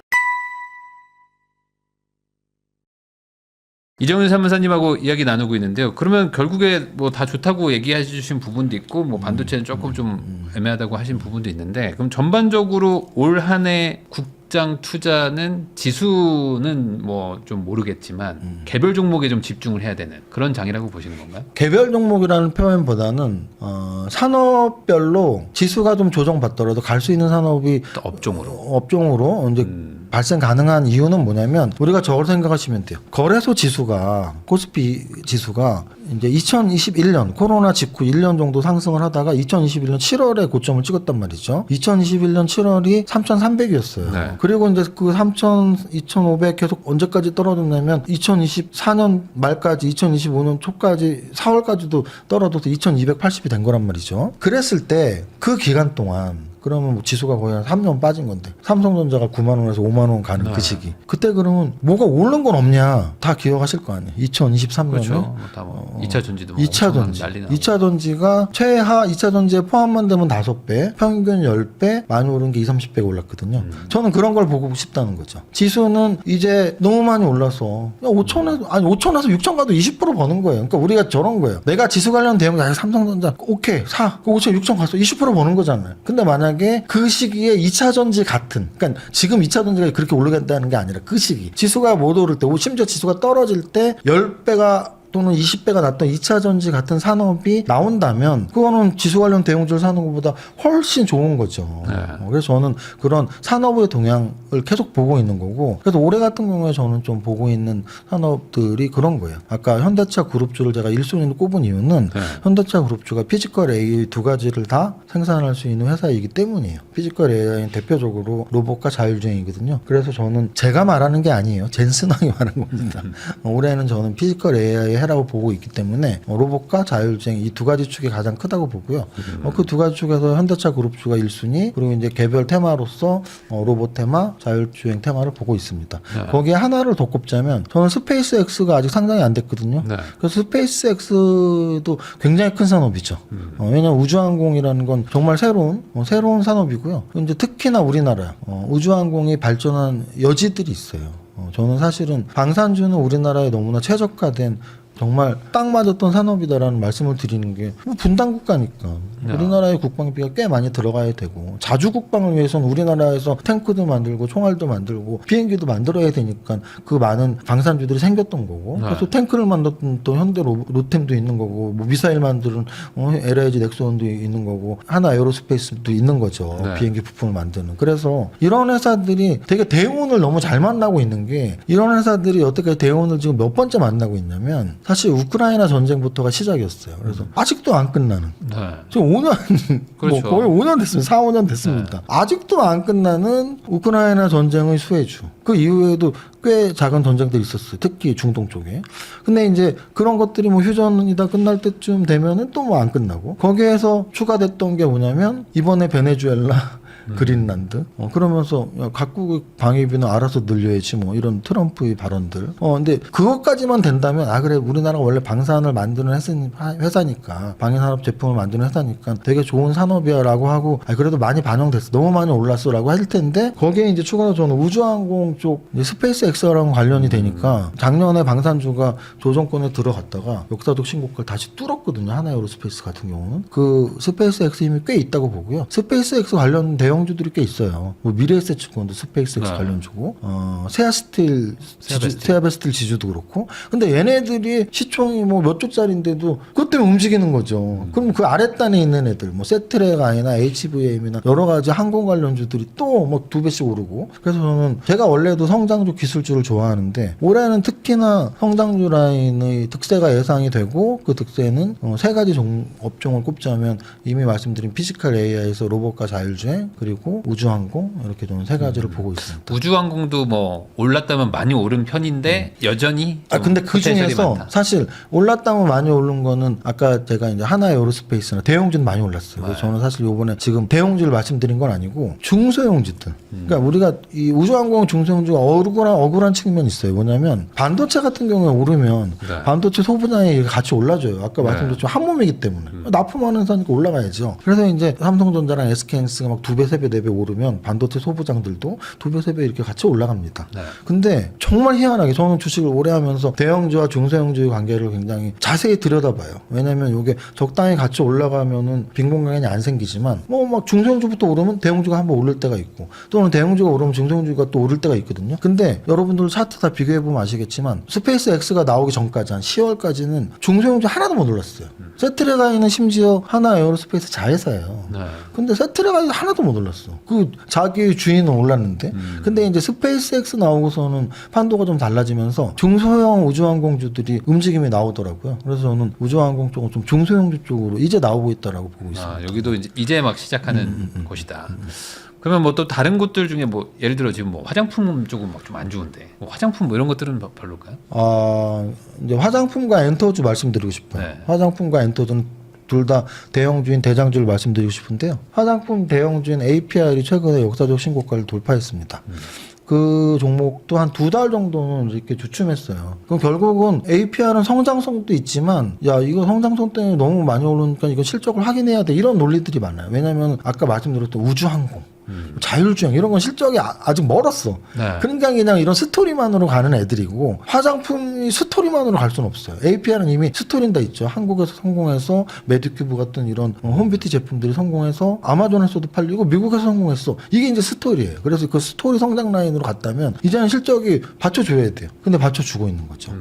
이정윤 사무사님하고 이야기 나누고 있는데요. 그러면 결국에 뭐 다 좋다고 얘기해 주신 부분도 있고 뭐 반도체는 조금 좀 애매하다고 하신 부분도 있는데 그럼 전반적으로 올 한 해 국장 투자는 지수는 뭐 좀 모르겠지만 개별 종목에 좀 집중을 해야 되는 그런 장이라고 보시는 건가요? 개별 종목이라는 표현보다는 산업별로 지수가 좀 조정받더라도 갈 수 있는 산업이 또 업종으로 이제 발생 가능한 이유는 뭐냐면 우리가 저걸 생각하시면 돼요. 거래소 지수가 코스피 지수가 이제 2021년 코로나 직후 1년 정도 상승을 하다가 2021년 7월에 고점을 찍었단 말이죠. 2021년 7월이 3,300이었어요. 네. 그리고 이제 그 3,000, 2,500 계속 언제까지 떨어졌냐면 2024년 말까지 2025년 초까지 4월까지도 떨어져서 2,280이 된 거란 말이죠. 그랬을 때 그 기간 동안 그러면 뭐 지수가 거의 한 3년 빠진 건데 삼성전자가 9만 원에서 5만 원 가는 그 시기 그때 그러면 뭐가 오른 건 없냐 다 기억하실 거 아니에요. 2023년에 그렇죠. 다뭐 2차 전지도 2차 전지 난리 나고. 2차 전지가 최하 2차 전지에 포함만 되면 5배 평균 10배 많이 오른 게 20-30배가 올랐거든요. 저는 그런 걸 보고 싶다는 거죠. 지수는 이제 너무 많이 올라서 5천에서 6천 가도 20% 버는 거예요. 그러니까 우리가 저런 거예요. 내가 지수 관련 대응 삼성전자 오케이 사 5천 6천 갔어 20% 버는 거잖아요. 근데 만약에 그 시기에 2차 전지 같은 그러니까 지금 2차 전지가 그렇게 올라간다는 게 아니라 그 시기 지수가 못 오를 때 심지어 지수가 떨어질 때 10배가 또는 20배가 났던 2차 전지 같은 산업이 나온다면 그거는 지수 관련 대형주를 사는 것보다 훨씬 좋은 거죠. 네. 그래서 저는 그런 산업의 동향을 계속 보고 있는 거고 그래서 올해 같은 경우에 저는 좀 보고 있는 산업들이 그런 거예요. 아까 현대차 그룹주를 제가 1순위로 꼽은 이유는 네. 현대차 그룹주가 피지컬 AI 두 가지를 다 생산할 수 있는 회사이기 때문이에요. 피지컬 AI는 대표적으로 로봇과 자율주행이거든요. 그래서 저는 제가 말하는 게 아니에요. 젠슨왕이 말하는 겁니다. 올해는 저는 피지컬 AI 해라고 보고 있기 때문에 로봇과 자율주행 이 두 가지 축이 가장 크다고 보고요. 그 두 가지 축에서 현대차 그룹주가 1순위 그리고 이제 개별 테마로서 로봇 테마, 자율주행 테마를 보고 있습니다. 네. 거기에 하나를 더 꼽자면 저는 스페이스 X가 아직 상장이 안 됐거든요. 네. 그래서 스페이스 X도 굉장히 큰 산업이죠. 왜냐하면 우주항공이라는 건 정말 새로운 산업이고요. 이제 특히나 우리나라 우주항공이 발전한 여지들이 있어요. 저는 사실은 방산주는 우리나라에 너무나 최적화된 정말 딱 맞았던 산업이다라는 말씀을 드리는 게 분단 국가니까 우리나라의 국방비가 꽤 많이 들어가야 되고 자주 국방을 위해서는 우리나라에서 탱크도 만들고 총알도 만들고 비행기도 만들어야 되니까 그 많은 방산주들이 생겼던 거고 그래서 탱크를 만들었던 또 현대 로템도 있는 거고 뭐 미사일 만드는 LIG 넥슨도 있는 거고 하나 에어로스페이스도 있는 거죠. 네. 비행기 부품을 만드는. 그래서 이런 회사들이 되게 대운을 너무 잘 만나고 있는 게 이런 회사들이 어떻게 대운을 지금 몇 번째 만나고 있냐면 사실 우크라이나 전쟁부터가 시작이었어요. 그래서 아직도 안 끝나는. 네. 지금 5년, 그렇죠. 뭐 거의 5년 됐습니다. 4, 5년 됐습니다. 아직도 안 끝나는 우크라이나 전쟁의 수혜주. 그 이후에도 꽤 작은 전쟁들이 있었어요. 특히 중동 쪽에. 근데 이제 그런 것들이 뭐 휴전이 다 끝날 때쯤 되면은 또 뭐 안 끝나고. 거기에서 추가됐던 게 뭐냐면 이번에 베네수엘라 그린란드. 그러면서 야, 각국의 방위비는 알아서 늘려야지 뭐 이런 트럼프의 발언들. 근데 그것까지만 된다면 그래 우리나라가 원래 방산을 만드는 회사니까 방위산업 제품을 만드는 회사니까 되게 좋은 산업이야라고 하고 그래도 많이 반영됐어. 너무 많이 올랐어라고 할 텐데 거기에 이제 추가로 저는 우주항공 쪽 이제 스페이스 X랑 관련이 되니까 작년에 방산주가 조정권에 들어갔다가 역사적 신고가를 다시 뚫었거든요. 하나에어로스페이스 같은 경우는 그 스페이스 X 힘이 꽤 있다고 보고요. 스페이스 X 관련 대형주들이 꽤 있어요. 뭐 미래에셋증권도 스페이스 X 관련주고, 세아베스틸 지주도 그렇고. 근데 얘네들이 시총이 뭐 몇 조짜리인데도 그것 때문에 움직이는 거죠. 그럼 그 아랫단에 있는 애들, 뭐 세트레가이나 HVM이나 여러 가지 항공 관련주들이 또 뭐 2배씩 오르고. 그래서 저는 제가 원래도 성장주 기술주를 좋아하는데 올해는 특히나 성장주 라인의 득세가 예상이 되고 그 득세는 세 가지 업종을 꼽자면 이미 말씀드린 피지컬 AI에서 로봇과 자율주행 그리고 우주항공 이렇게 저는 세 가지를 보고 있습니다. 우주항공도 뭐 올랐다면 많이 오른 편인데 여전히 근데 그 중에서 사실 올랐다면 많이 오른 거는 아까 제가 이제 하나 에어로스페이스나 대형주는 많이 올랐어요. 그래서 저는 사실 요번에 지금 대형주를 말씀드린 건 아니고 중소형주들. 그러니까 우리가 이 우주항공 중소형 중소형주가 억울한 측면이 있어요. 뭐냐면 반도체 같은 경우에 오르면 네. 반도체 소부장이 같이 올라줘요. 아까 말씀드렸지만 한 몸이기 때문에 납품하는 회사니까 올라가야죠. 그래서 이제 삼성전자랑 SK하이닉스가 막 2배, 3배, 4배 오르면 반도체 소부장들도 2배, 3배 이렇게 같이 올라갑니다. 네. 근데 정말 희한하게 저는 주식을 오래 하면서 대형주와 중소형주의 관계를 굉장히 자세히 들여다봐요. 왜냐면 이게 적당히 같이 올라가면은 빈곤감이 안 생기지만 뭐 막 중소형주부터 오르면 대형주가 한번 오를 때가 있고 또는 대형주가 오르면 중소형주가 또 오를 때가 있거든요. 근데 여러분들 차트 다 비교해보면 아시겠지만 스페이스 X가 나오기 전까지 한 10월까지는 중소형주 하나도 못 올랐어요. 세트레가이는 심지어 하나 에어로스페이스 자회사예요. 네. 근데 세트레가이 하나도 못 올랐어. 그 자기 주인은 올랐는데 근데 이제 스페이스 X 나오고서는 판도가 좀 달라지면서 중소형 우주항공주들이 움직임이 나오더라고요. 그래서 저는 우주항공 쪽은 좀 중소형주 쪽으로 이제 나오고 있다라고 보고 있습니다. 아, 여기도 이제 막 시작하는 곳이다. 그러면 뭐 또 다른 곳들 중에 뭐 예를 들어 지금 뭐 화장품 쪽은 막 좀 안 좋은데 뭐 화장품 뭐 이런 것들은 별로일까요? 아, 이제 화장품과 엔터주 말씀드리고 싶어요. 네. 화장품과 엔터주는 둘 다 대형주인 대장주를 말씀드리고 싶은데요. 화장품 대형주인 APR이 최근에 역사적 신고가를 돌파했습니다. 그 종목도 한 2달 정도는 이렇게 주춤했어요. 그럼 결국은 APR은 성장성도 있지만 야 이거 성장성 때문에 너무 많이 오르니까 이거 실적을 확인해야 돼 이런 논리들이 많아요. 왜냐하면 아까 말씀드렸던 우주항공 자율주행 이런 건 실적이 아직 멀었어. 네. 그러니까 그냥 이런 스토리만으로 가는 애들이고 화장품이 스토리만으로 갈 수는 없어요. APR은 이미 스토리는 다 있죠. 한국에서 성공해서 메디큐브 같은 이런 홈뷰티 제품들이 성공해서 아마존에서도 팔리고 미국에서 성공했어. 이게 이제 스토리예요. 그래서 그 스토리 성장 라인으로 갔다면 이제는 실적이 받쳐줘야 돼요. 근데 받쳐주고 있는 거죠.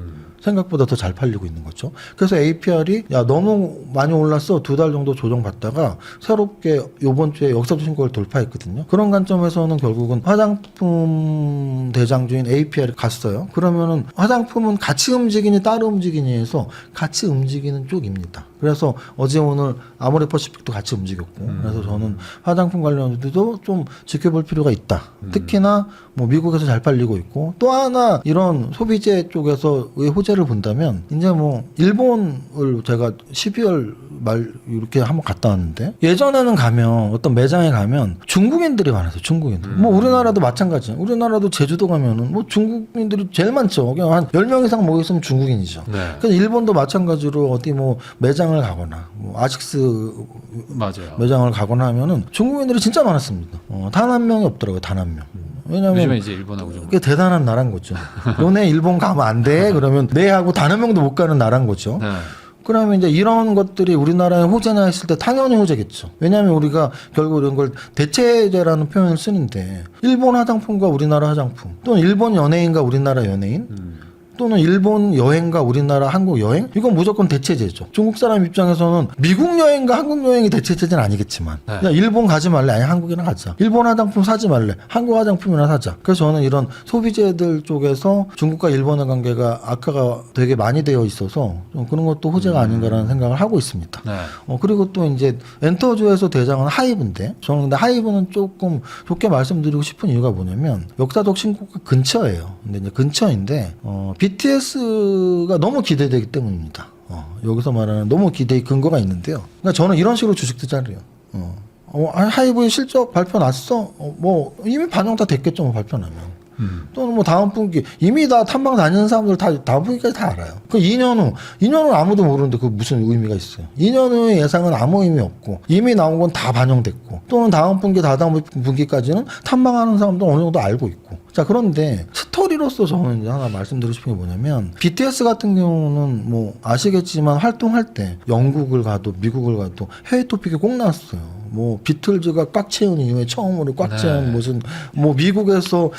생각보다 더 잘 팔리고 있는 거죠. 그래서 APR이 야 너무 많이 올랐어 2달 정도 조정받다가 새롭게 이번 주에 역사적 신고를 돌파했거든요. 그런 관점에서는 결국은 화장품 대장주인 APR이 갔어요. 그러면은 화장품은 같이 움직이니 따로 움직이니 해서 같이 움직이는 쪽입니다. 그래서 어제 오늘 아모레퍼시픽도 같이 움직였고 그래서 저는 화장품 관련주도 좀 지켜볼 필요가 있다. 특히나 뭐 미국에서 잘 팔리고 있고 또 하나 이런 소비재 쪽에서의 호재를 본다면 이제 뭐 일본을 제가 12월 말 이렇게 한번 갔다 왔는데 예전에는 가면 어떤 매장에 가면 중국인들이 많았어요. 중국인들. 뭐 우리나라도 마찬가지예요. 우리나라도 제주도 가면은 뭐 중국인들이 제일 많죠. 그냥 한 10명 이상 모여 있으면 중국인이죠. 네. 그래서 일본도 마찬가지로 어디 뭐 매장을 가거나 뭐 아식스 맞아요. 매장을 가거나 하면은 중국인들이 진짜 많았습니다. 단 한 명이 없더라고요. 단 한 명. 왜냐면 요즘에 이제 일본하고 좀 그게 대단한 나라인 거죠. 너네 일본 가면 안 돼. 그러면 내 하고 단 한 명도 못 가는 나라인 거죠. 네. 그러면 이제 이런 것들이 우리나라에 호재나 했을 때 당연히 호재겠죠. 왜냐하면 우리가 결국 이런 걸 대체제라는 표현을 쓰는데 일본 화장품과 우리나라 화장품 또는 일본 연예인과 우리나라 연예인 또는 일본 여행과 우리나라 한국 여행 이건 무조건 대체제죠. 중국 사람 입장에서는 미국 여행과 한국 여행이 대체제는 아니겠지만 네. 야 일본 가지 말래 아니 한국이나 가자. 일본 화장품 사지 말래 한국 화장품이나 사자. 그래서 저는 이런 소비재들 쪽에서 중국과 일본의 관계가 악화가 되게 많이 되어 있어서 좀 그런 것도 호재가 아닌가라는 생각을 하고 있습니다. 네. 그리고 또 이제 엔터주에서 대장은 하이브인데 저는 근데 하이브는 조금 좋게 말씀드리고 싶은 이유가 뭐냐면 역사적 신고가 근처예요. 근데 이제 근처인데 BTS가 너무 기대되기 때문입니다. 여기서 말하는 너무 기대의 근거가 있는데요. 그러니까 저는 이런 식으로 주식도 잘해요. 하이브의 실적 발표 났어? 뭐 이미 반영 다 됐겠죠. 뭐 발표 나면. 또는 뭐 다음 분기 이미 다 탐방 다니는 사람들 다 다음 분기까지 다 알아요. 그 2년 후는 아무도 모르는데 그 무슨 의미가 있어요. 2년 후의 예상은 아무 의미 없고 이미 나온 건 다 반영됐고 또는 다음 분기 다다음 분기까지는 탐방하는 사람도 어느 정도 알고 있고. 자 그런데 스토리로서 저는 이제 하나 말씀드리고 싶은 게 뭐냐면 BTS 같은 경우는 뭐 아시겠지만 활동할 때 영국을 가도 미국을 가도 해외 토픽이 꼭 나왔어요. 뭐 비틀즈가 꽉 채운 이후에 처음으로 꽉 채운 무슨 뭐 미국에서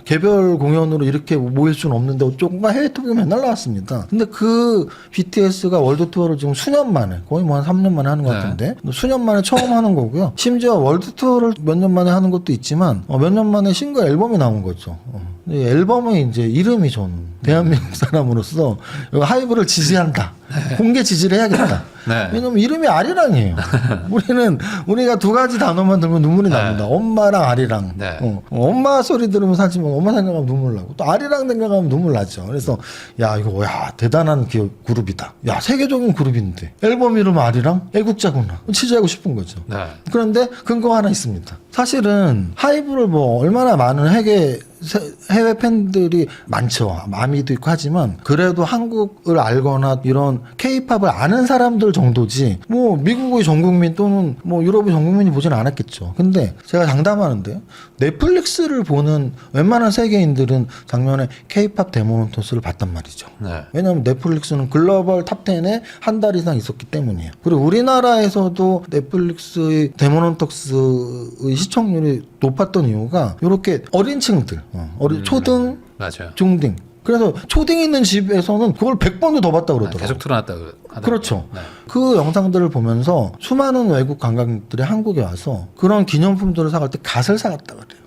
개별 공연으로 이렇게 모일 수는 없는데 어쩌고가 해외 토픽이 맨날 나왔습니다. 근데 그 BTS가 월드 투어를 지금 수년 만에 거의 뭐 한 3년 만에 하는 것 같은데 수년 만에 처음 하는 거고요. 심지어 월드 투어를 몇 년 만에 하는 것도 있지만 몇 년 만에 싱글 앨범이 나온 거죠. 앨범의 이제 이름이 저는 대한민국 사람으로서 하이브를 지지한다. 공개 지지를 해야겠다. 네. 왜냐면 이름이 아리랑이에요. 우리가 두 가지 단어만 들면 눈물이 납니다. 엄마랑 아리랑. 네. 엄마 소리 들으면 사지만 엄마 생각하면 눈물 나고 또 아리랑 생각하면 눈물 나죠. 그래서 이거 대단한 그룹이다. 세계적인 그룹인데 앨범 이름 아리랑 애국자구나. 취재하고 싶은 거죠. 네. 그런데 근거 하나 있습니다. 사실은 하이브를 뭐 얼마나 많은 회계 해외 팬들이 많죠. 마미도 있고 하지만 그래도 한국을 알거나 이런 K-팝을 아는 사람들 정도지 뭐 미국의 전 국민 또는 뭐 유럽의 전 국민이 보지는 않았겠죠. 근데 제가 장담하는데요. 넷플릭스를 보는 웬만한 세계인들은 작년에 K-팝 데모넌터스를 봤단 말이죠. 네. 왜냐하면 넷플릭스는 글로벌 탑 10에 한 달 이상 있었기 때문이에요. 그리고 우리나라에서도 넷플릭스의 데모넌터스의 시청률이 높았던 이유가 이렇게 어린 층들, 초등, 맞아요. 중등. 그래서 초딩 있는 집에서는 그걸 100번도 더 봤다고 그러더라고요. 계속 틀어놨다 하더라고요. 그렇죠. 네. 그 영상들을 보면서 수많은 외국 관광객들이 한국에 와서 그런 기념품들을 사갈 때 갓을 사갔다 그래요.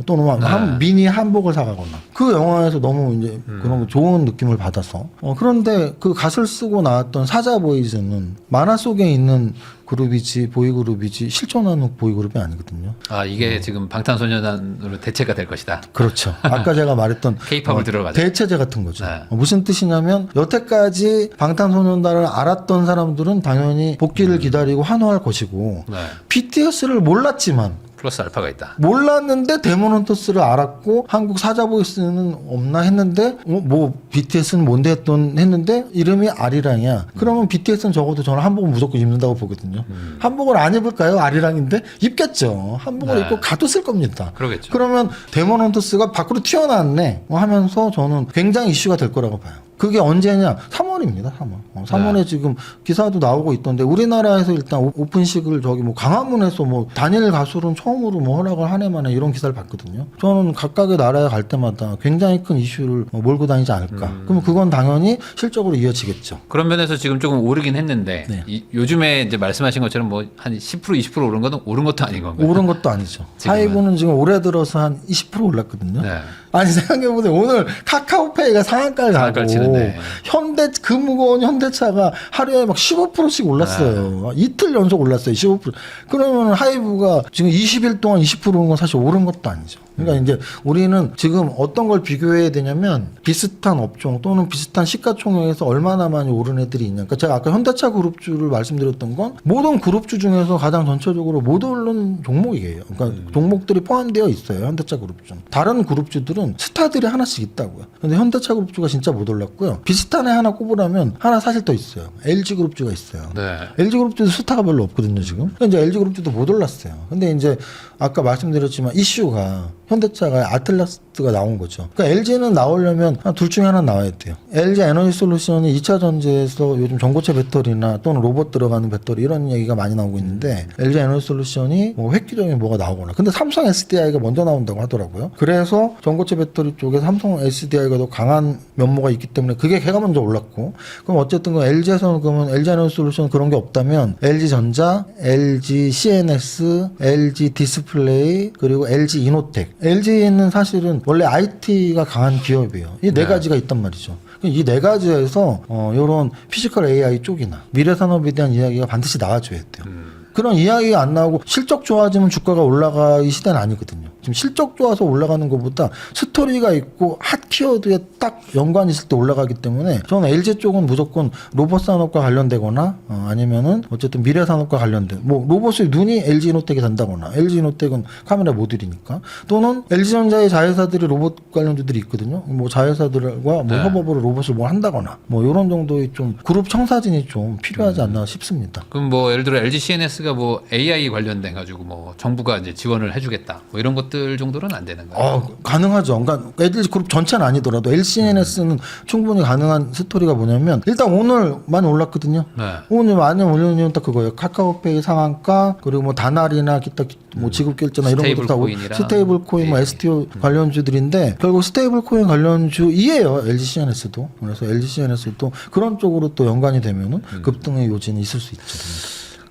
또는 막 미니 한복을 사가거나 그 영화에서 너무 이제 그런 좋은 느낌을 받아서 그런데 그 갓을 쓰고 나왔던 사자보이즈는 만화 속에 있는 그룹이지 보이그룹이지 실존하는 보이그룹이 아니거든요. 아 이게 지금 방탄소년단으로 대체가 될 것이다. 그렇죠. 아까 제가 말했던 K-팝을 들어가죠. 대체제 같은 거죠. 네. 무슨 뜻이냐면 여태까지 방탄소년단을 알았던 사람들은 당연히 복귀를 기다리고 환호할 것이고 네. BTS를 몰랐지만 플러스 알파가 있다. 몰랐는데 데모넌터스를 알았고 한국 사자보이스는 없나 했는데 뭐 BTS는 뭔데 했는데 이름이 아리랑이야. 그러면 BTS는 적어도 저는 한복은 무조건 입는다고 보거든요. 한복을 안 입을까요? 아리랑인데 입겠죠. 한복을 네. 입고 가도 쓸 겁니다. 그러겠죠. 그러면 데모넌터스가 밖으로 튀어나왔네 하면서 저는 굉장히 이슈가 될 거라고 봐요. 그게 언제냐? 3월입니다. 3월. 3월에 지금 기사도 나오고 있던데 우리나라에서 일단 오픈식을 저기 뭐 광화문에서 뭐 단일 가수는 처음으로 뭐 허락을 하네 만에 이런 기사를 봤거든요. 저는 각각의 나라에 갈 때마다 굉장히 큰 이슈를 몰고 다니지 않을까. 그러면 그건 당연히 실적으로 이어지겠죠. 그런 면에서 지금 조금 오르긴 했는데 네. 요즘에 이제 말씀하신 것처럼 뭐 한 10% 20% 오른 건 오른 것도 아닌 건가요? 오른 것도 아니죠. 지금은. 하이브는 지금 올해 들어서 한 20% 올랐거든요. 네. 아니 생각해보세요. 오늘 카카오페이가 상한가를 상한가를 가고 치는데. 현대 그 무거운 현대차가 하루에 막 15%씩 올랐어요. 이틀 연속 올랐어요. 15%. 그러면 하이브가 지금 20일 동안 20% 오른 건 사실 오른 것도 아니죠. 그러니까 이제 우리는 지금 어떤 걸 비교해야 되냐면 비슷한 업종 또는 비슷한 시가총액에서 얼마나 많이 오른 애들이 있냐. 그러니까 제가 아까 현대차 그룹주를 말씀드렸던 건 모든 그룹주 중에서 가장 전체적으로 못 오른 종목이에요. 그러니까 종목들이 포함되어 있어요. 현대차 그룹주는. 다른 그룹주들은 스타들이 하나씩 있다고요. 근데 현대차 그룹주가 진짜 못 올랐고요. 비슷한 애 하나 꼽으라면 하나 사실 더 있어요. LG 그룹주가 있어요. 네. LG 그룹주도 스타가 별로 없거든요, 지금. 그러니까 이제 LG 그룹주도 못 올랐어요. 근데 이제 아까 말씀드렸지만 이슈가 현대차가 아틀라스가 나온 거죠. 그러니까 LG는 나오려면 둘 중에 하나 나와야 돼요. LG 에너지 솔루션이 2차 전지에서 요즘 전고체 배터리나 또는 로봇 들어가는 배터리 이런 얘기가 많이 나오고 있는데 LG 에너지 솔루션이 뭐 획기적인 뭐가 나오거나. 근데 삼성 SDI가 먼저 나온다고 하더라고요. 그래서 전고체 배터리 쪽에 삼성 SDI가 더 강한 면모가 있기 때문에 그게 걔가 먼저 올랐고. 그럼 어쨌든 그 LG에서는 그러면 LG 에너지 솔루션 그런 게 없다면 LG 전자, LG CNS, LG 디스플레이 그리고 LG 이노텍. LG는 사실은 원래 IT가 강한 기업이에요. 이 네 가지가 있단 말이죠. 이 네 가지에서 이런 피지컬 AI 쪽이나 미래 산업에 대한 이야기가 반드시 나와줘야 돼요. 그런 이야기가 안 나오고 실적 좋아지면 주가가 올라가기 시대는 아니거든요. 지금 실적 좋아서 올라가는 것보다 스토리가 있고 핫 키워드에 딱 연관이 있을 때 올라가기 때문에 저는 LG 쪽은 무조건 로봇 산업과 관련되거나 아니면은 어쨌든 미래 산업과 관련된 뭐 로봇의 눈이 LG 이노텍에 단다거나 LG 이노텍은 카메라 모듈이니까 또는 LG전자의 자회사들이 로봇 관련주들이 있거든요. 뭐 자회사들과 뭐 협업으로 로봇을 뭐 한다거나 뭐 이런 정도의 좀 그룹 청사진이 좀 필요하지 않나 싶습니다. 그럼 뭐 예를 들어 LG CNS가 뭐 AI 관련돼 가지고 뭐 정부가 이제 지원을 해주겠다 뭐 이런 것들 정도는 안 되는 거예요? 가능하죠. 그러니까 LG 그룹 전체는 아니더라도 LCNS는 충분히 가능한 스토리가 뭐냐면 일단 오늘 많이 올랐거든요. 네. 오늘 많이 올리는 이유는 딱 그거예요. 카카오페이 상한가 그리고 뭐 다날이나 기타 뭐 지급 결제나 이런 것도 다 스테이블 코인, 뭐 STO 관련주들인데 결국 스테이블 코인 관련주이에요. LG CNS도. 그래서 LG CNS도 그런 쪽으로 또 연관이 되면은 급등의 요지는 있을 수 있죠.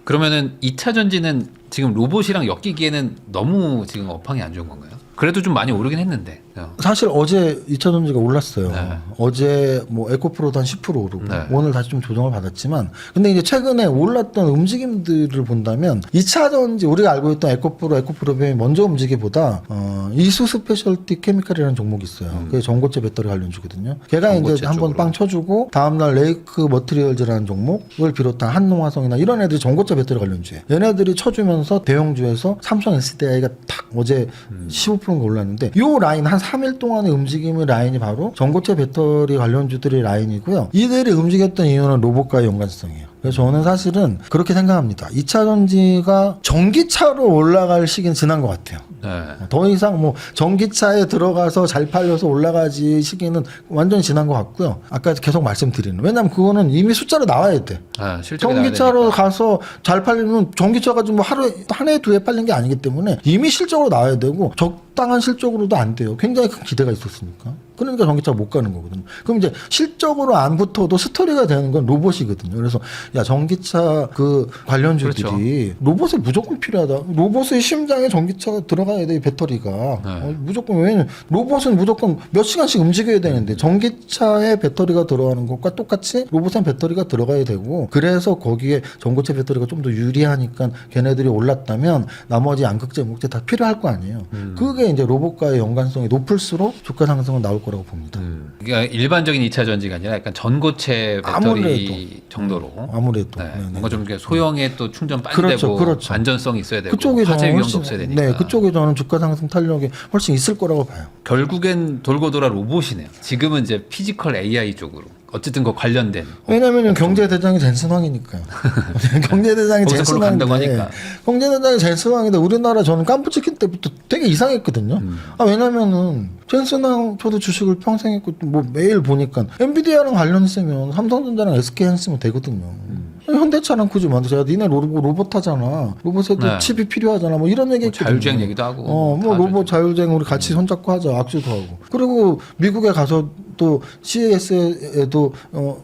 그러면은 2차 전지는 지금 로봇이랑 엮이기에는 너무 지금 업황이 안 좋은 건가요? 그래도 좀 많이 오르긴 했는데. 사실 어제 2차 전지가 올랐어요. 네. 어제 뭐 에코프로도 한 10% 오르고 네. 오늘 다시 좀 조정을 받았지만 근데 이제 최근에 올랐던 움직임들을 본다면 2차 전지 우리가 알고 있던 에코프로벤이 먼저 움직이보다 이수 스페셜티 케미칼이라는 종목이 있어요. 그게 전고체 배터리 관련주거든요. 걔가 이제 한번 빵 쳐주고 다음날 레이크 머티리얼즈라는 종목을 비롯한 한농화성이나 이런 애들이 전고체 배터리 관련주예요. 얘네들이 쳐주면서 대형주에서 삼성 SDI가 탁 어제 15%가 올랐는데 요 라인 한 3일 동안의 움직임의 라인이 바로 전고체 배터리 관련주들의 라인이고요. 이들이 움직였던 이유는 로봇과의 연관성이에요. 그래서 저는 사실은 그렇게 생각합니다. 2차 전지가 전기차로 올라갈 시기는 지난 것 같아요. 네. 더 이상 뭐 전기차에 들어가서 잘 팔려서 올라가지 시기는 완전히 지난 것 같고요. 아까 계속 말씀드리는. 왜냐면 그거는 이미 숫자로 나와야 돼. 아, 실적이 나와야 전기차로 되니까. 가서 잘 팔리면 전기차가 좀 뭐 하루에 한 해 두 해 팔린 게 아니기 때문에 이미 실적으로 나와야 되고 적당한 실적으로도 안 돼요. 굉장히 큰 기대가 있었으니까. 그러니까 전기차가 못 가는 거거든요. 그럼 이제 실적으로 안 붙어도 스토리가 되는 건 로봇이거든요. 그래서 야 전기차 그 관련주들이 로봇에 무조건 필요하다. 로봇의 심장에 전기차가 들어가야 돼, 이 배터리가. 무조건. 왜냐면 로봇은 무조건 몇 시간씩 움직여야 되는데 전기차에 배터리가 들어가는 것과 똑같이 로봇엔 배터리가 들어가야 되고, 그래서 거기에 전고체 배터리가 좀 더 유리하니까 걔네들이 올랐다면 나머지 양극재, 목재 다 필요할 거 아니에요. 그게 이제 로봇과의 연관성이 높을수록 주가 상승은 나올 거라고 봅니다. 그러니까 일반적인 2차 전지가 아니라 약간 전고체 배터리 아무래도. 정도로. 아무래도. 네. 네네. 뭔가 좀 이렇게 소형의 또 충전 빨리 그렇죠, 되고 그렇죠. 안전성이 있어야 되고 그쪽에 화재 저는 위험도 없어야 되니까. 네, 그쪽에 저는 주가 상승 탄력이 훨씬 있을 거라고 봐요. 결국엔 돌고 돌아 로봇이네요. 지금은 이제 피지컬 AI 쪽으로. 어쨌든 그 관련된. 왜냐면 경제 대장이 젠슨 황이니까요. 경제 대장이 거기서 젠슨 그걸로 간다고 황인데, 하니까. 경제 대장이 젠슨 황인데 우리나라 저는 깜부치킨 때부터 되게 이상했거든요. 아, 왜냐면은 젠슨 황 저도 주식을 평생 했고 뭐 매일 보니까 엔비디아랑 관련있으면 삼성전자랑 SK랑 쓰면 되거든요. 현대차랑 굳이 만드셔야 니네 로봇 하잖아. 로봇에도 네. 칩이 필요하잖아. 뭐 이런 얘기 했거든요. 자율주행 얘기도 하고. 뭐 다 로봇 자율주행 우리 같이 손잡고 하자. 악수도 하고. 그리고 미국에 가서 또 CES에도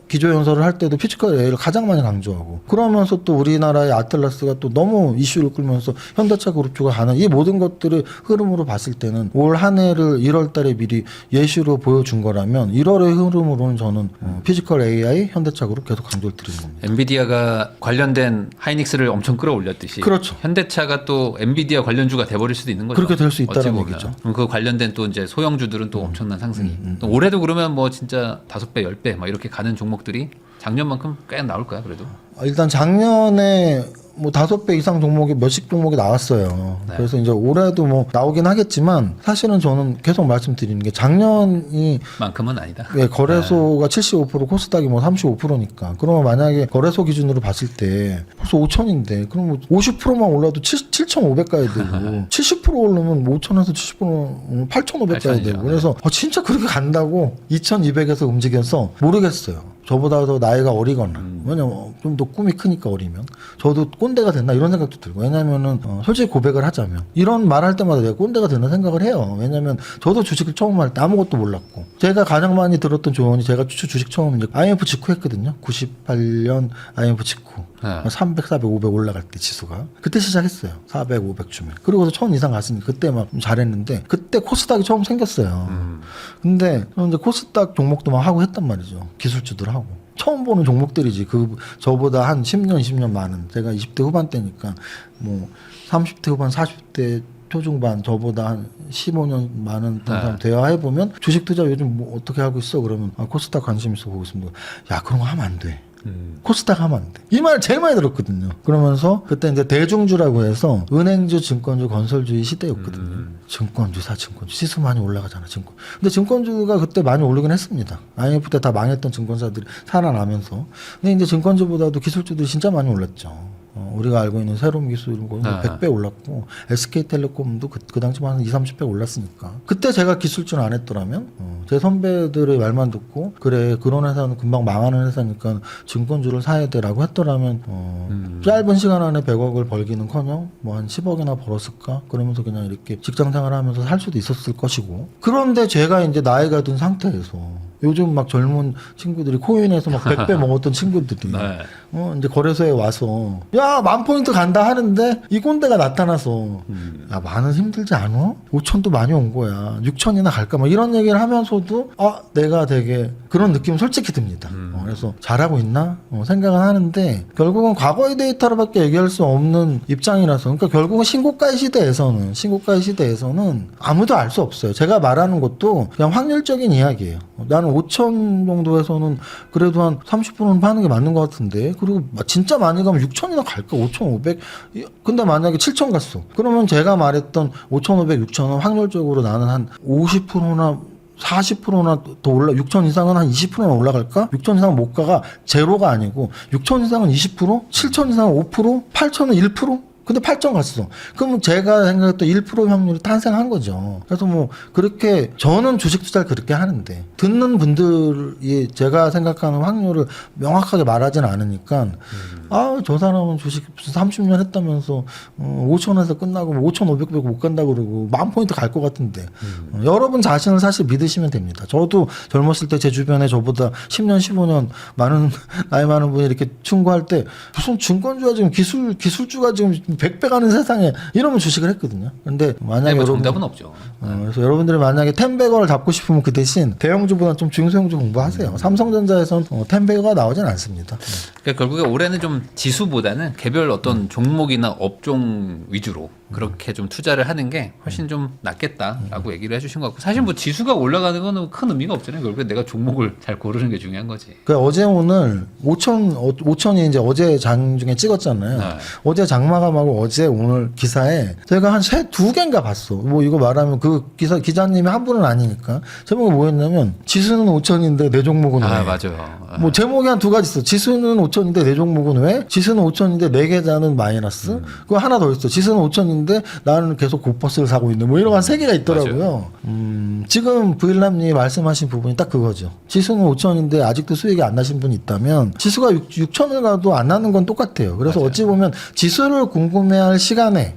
기조연설을 할 때도 피지컬 AI를 가장 많이 강조하고, 그러면서 또 우리나라의 아틀라스가 또 너무 이슈를 끌면서 현대차 그룹주가 가는 이 모든 것들의 흐름으로 봤을 때는 올 한 해를 1월 달에 미리 예시로 보여준 거라면 1월의 흐름으로는 저는 피지컬 AI 현대차 그룹 계속 강조를 드리는 겁니다. 엔비디아가 관련된 하이닉스를 엄청 끌어올렸듯이 그렇죠. 현대차가 또 엔비디아 관련주가 돼버릴 수도 있는 거죠. 그렇게 될 수 있다는 어찌 보면. 얘기죠. 그럼 그 관련된 또 이제 소형주들은 또 엄청난 상승이. 또 올해도 그러면 뭐 진짜 5배, 10배 막 이렇게 가는 종목들이 작년만큼 꽤 나올 거야 그래도. 일단 작년에 뭐 5배 이상 종목이 몇십 종목이 나왔어요. 네. 그래서 이제 올해도 뭐 나오긴 하겠지만, 사실은 저는 계속 말씀드리는 게 작년이 만큼은 아니다. 예, 거래소가 75% 코스닥이 뭐 35%니까. 그러면 만약에 거래소 기준으로 봤을 때 벌써 5천인데, 그럼 뭐 50%만 올라도 7,500 가야 되고 70% 오르면 5천에서 70% 8,500 가야 8,000 이죠. 되고. 그래서 진짜 그렇게 간다고 2,200에서 움직여서 모르겠어요. 저보다 더 나이가 어리거나, 왜냐면 좀 더 꿈이 크니까 어리면 저도 꼰대가 됐나 이런 생각도 들고. 왜냐면은 솔직히 고백을 하자면 이런 말 할 때마다 내가 꼰대가 됐나 생각을 해요. 왜냐면 저도 주식을 처음 할 때 아무것도 몰랐고, 제가 가장 많이 들었던 조언이, 제가 주식 처음 이제 IMF 직후 했거든요. 98년 IMF 직후. 네. 300, 400, 500 올라갈 때 지수가 그때 시작했어요. 400, 500 주면. 그리고서 1000 이상 갔으니까 그때 막 잘했는데, 그때 코스닥이 처음 생겼어요. 근데 저는 이제 코스닥 종목도 막 하고 했단 말이죠. 기술주들 하고. 처음 보는 종목들이지. 저보다 한 10년, 20년 많은. 제가 20대 후반 때니까 뭐 30대 후반, 40대 초중반, 저보다 한 15년 많은 사람 대화해보면 주식 투자 요즘 뭐 어떻게 하고 있어? 그러면 코스닥 관심 있어 보고 있습니다. 야, 그런 거 하면 안 돼. 코스닥 하면 안 돼. 이 말 제일 많이 들었거든요. 그러면서 그때 이제 대중주라고 해서 은행주, 증권주, 건설주의 시대였거든요. 증권주, 사증권주, 지수 많이 올라가잖아, 증권. 근데 증권주가 그때 많이 오르긴 했습니다. IMF 때 다 망했던 증권사들이 살아나면서. 근데 이제 증권주보다도 기술주들이 진짜 많이 올랐죠. 우리가 알고 있는 새로운 기술은 거의 100배 올랐고, SK텔레콤도 그 당시만 한 20, 30배 올랐으니까. 그때 제가 기술주는 안 했더라면 제 선배들의 말만 듣고, 그래 그런 회사는 금방 망하는 회사니까 증권주를 사야 돼라고 했더라면 짧은 시간 안에 100억을 벌기는커녕 뭐 한 10억이나 벌었을까? 그러면서 그냥 이렇게 직장생활하면서 살 수도 있었을 것이고. 그런데 제가 이제 나이가 든 상태에서 요즘 막 젊은 친구들이 코인에서 막 100배 먹었던 친구들이 네. 이제 거래소에 와서 야, 10,000포인트 간다 하는데 이 꼰대가 나타나서 야, 만원 힘들지 않아? 5천도 많이 온 거야. 6천이나 갈까? 막 이런 얘기를 하면서도 내가 되게 그런 느낌은 솔직히 듭니다. 그래서 잘하고 있나? 생각은 하는데, 결국은 과거의 데이터로밖에 얘기할 수 없는 입장이라서, 그러니까 결국은 신고가의 시대에서는 아무도 알 수 없어요. 제가 말하는 것도 그냥 확률적인 이야기예요. 나는 5천 정도에서는 그래도 한 30%는 파는 게 맞는 것 같은데 그리고 진짜 많이 가면 6천이나 갈까 5,500 근데 만약에 7천 갔어 그러면 제가 말했던 5,500, 6천은 확률적으로 나는 한 50%나 40%나 더 올라 6천 이상은 한 20%나 올라갈까? 6천 이상은 못 가가 제로가 아니고 6천 이상은 20%, 7천 이상은 5%, 8천은 1%? 근데 8점 갔어. 그러면 제가 생각했던 1% 확률이 탄생한 거죠. 그래서 뭐 그렇게 저는 주식 투자를 그렇게 하는데 듣는 분들이 제가 생각하는 확률을 명확하게 말하지는 않으니까 아, 저 사람은 주식 30년 했다면서 5천원에서 끝나고 5,500 못 간다고 그러고 10,000포인트 갈 것 같은데 여러분 자신을 사실 믿으시면 됩니다. 저도 젊었을 때 제 주변에 저보다 10년, 15년 나이 많은 분이 이렇게 충고할 때 무슨 증권주가 지금 기술주가 지금 100배 가는 세상에 이러면 주식을 했거든요. 근데 만약에 뭐 여러분 정답은 없죠. 그래서 여러분들이 만약에 10배거를 잡고 싶으면 그 대신 대형주보다는 좀 중소형주 공부하세요. 삼성전자에서는 10배가 나오진 않습니다. 그러니까 결국에 올해는 좀 지수보다는 개별 어떤 종목이나 업종 위주로 그렇게 좀 투자를 하는 게 훨씬 좀 낫겠다라고 얘기를 해주신 것 같고 사실 뭐 지수가 올라가는 거는 큰 의미가 없잖아요. 결국에 내가 종목을 잘 고르는 게 중요한 거지. 그 어제 오늘 5천이 이제 어제 장중에 찍었잖아요. 네. 어제 장마감하고 어제 오늘 기사에 제가 한 두 개인가 봤어. 뭐 이거 말하면 그 기자님이 한 분은 아니니까 제목이 뭐였냐면 지수는 5천인데 내 종목은 왜? 맞아요. 뭐 제목이 한 두 가지 있어. 지수는 5천인데 내 종목은 왜? 지수는 5천인데 내 계좌는 마이너스. 그거 하나 더 있어. 지수는 5천인데 나는 계속 고퍼스를 사고 있는 뭐 이런 거 한 세 개가 있더라고요. 지금 부일남님이 말씀하신 부분이 딱 그거죠. 지수는 5천인데 아직도 수익이 안 나신 분이 있다면 지수가 6천을 가도 안 나는 건 똑같아요. 그래서 맞아요. 어찌 보면 지수를 궁금해할 시간에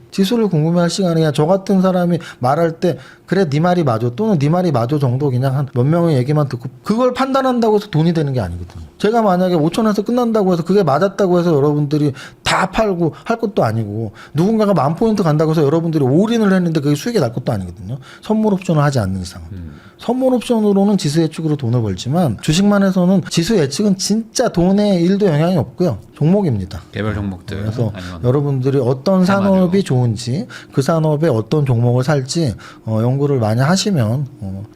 그냥 저 같은 사람이 말할 때 그래 네 말이 맞아 또는 네 말이 맞아 정도 그냥 한 몇 명의 얘기만 듣고 그걸 판단한다고 해서 돈이 되는 게 아니거든요. 제가 만약에 5천에서 끝난다고 해서 그게 맞았다고 해서 여러분들이 다 팔고 할 것도 아니고 누군가가 10,000포인트 간다고 해서 여러분들이 올인을 했는데 그게 수익이 날 것도 아니거든요. 선물 옵션을 하지 않는 이상은. 선물 옵션으로는 지수 예측으로 돈을 벌지만 주식만 해서는 지수 예측은 진짜 돈에 1도 영향이 없고요. 종목입니다. 개별 종목들. 그래서 아니면 여러분들이 어떤 산업이 좋은지 그 산업에 어떤 종목을 살지 연구를 많이 하시면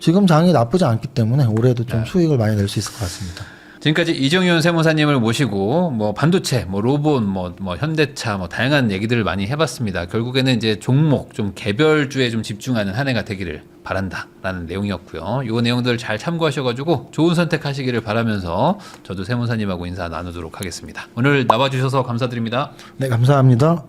지금 장이 나쁘지 않기 때문에 올해도 좀 수익을 많이 낼 수 있을 것 같습니다. 지금까지 이정윤 세무사님을 모시고 뭐 반도체, 뭐 로봇, 뭐 현대차, 뭐 다양한 얘기들을 많이 해봤습니다. 결국에는 이제 종목 좀 개별주에 좀 집중하는 한 해가 되기를 바란다라는 내용이었고요. 이 내용들 잘 참고하셔가지고 좋은 선택하시기를 바라면서 저도 세무사님하고 인사 나누도록 하겠습니다. 오늘 나와주셔서 감사드립니다. 네, 감사합니다.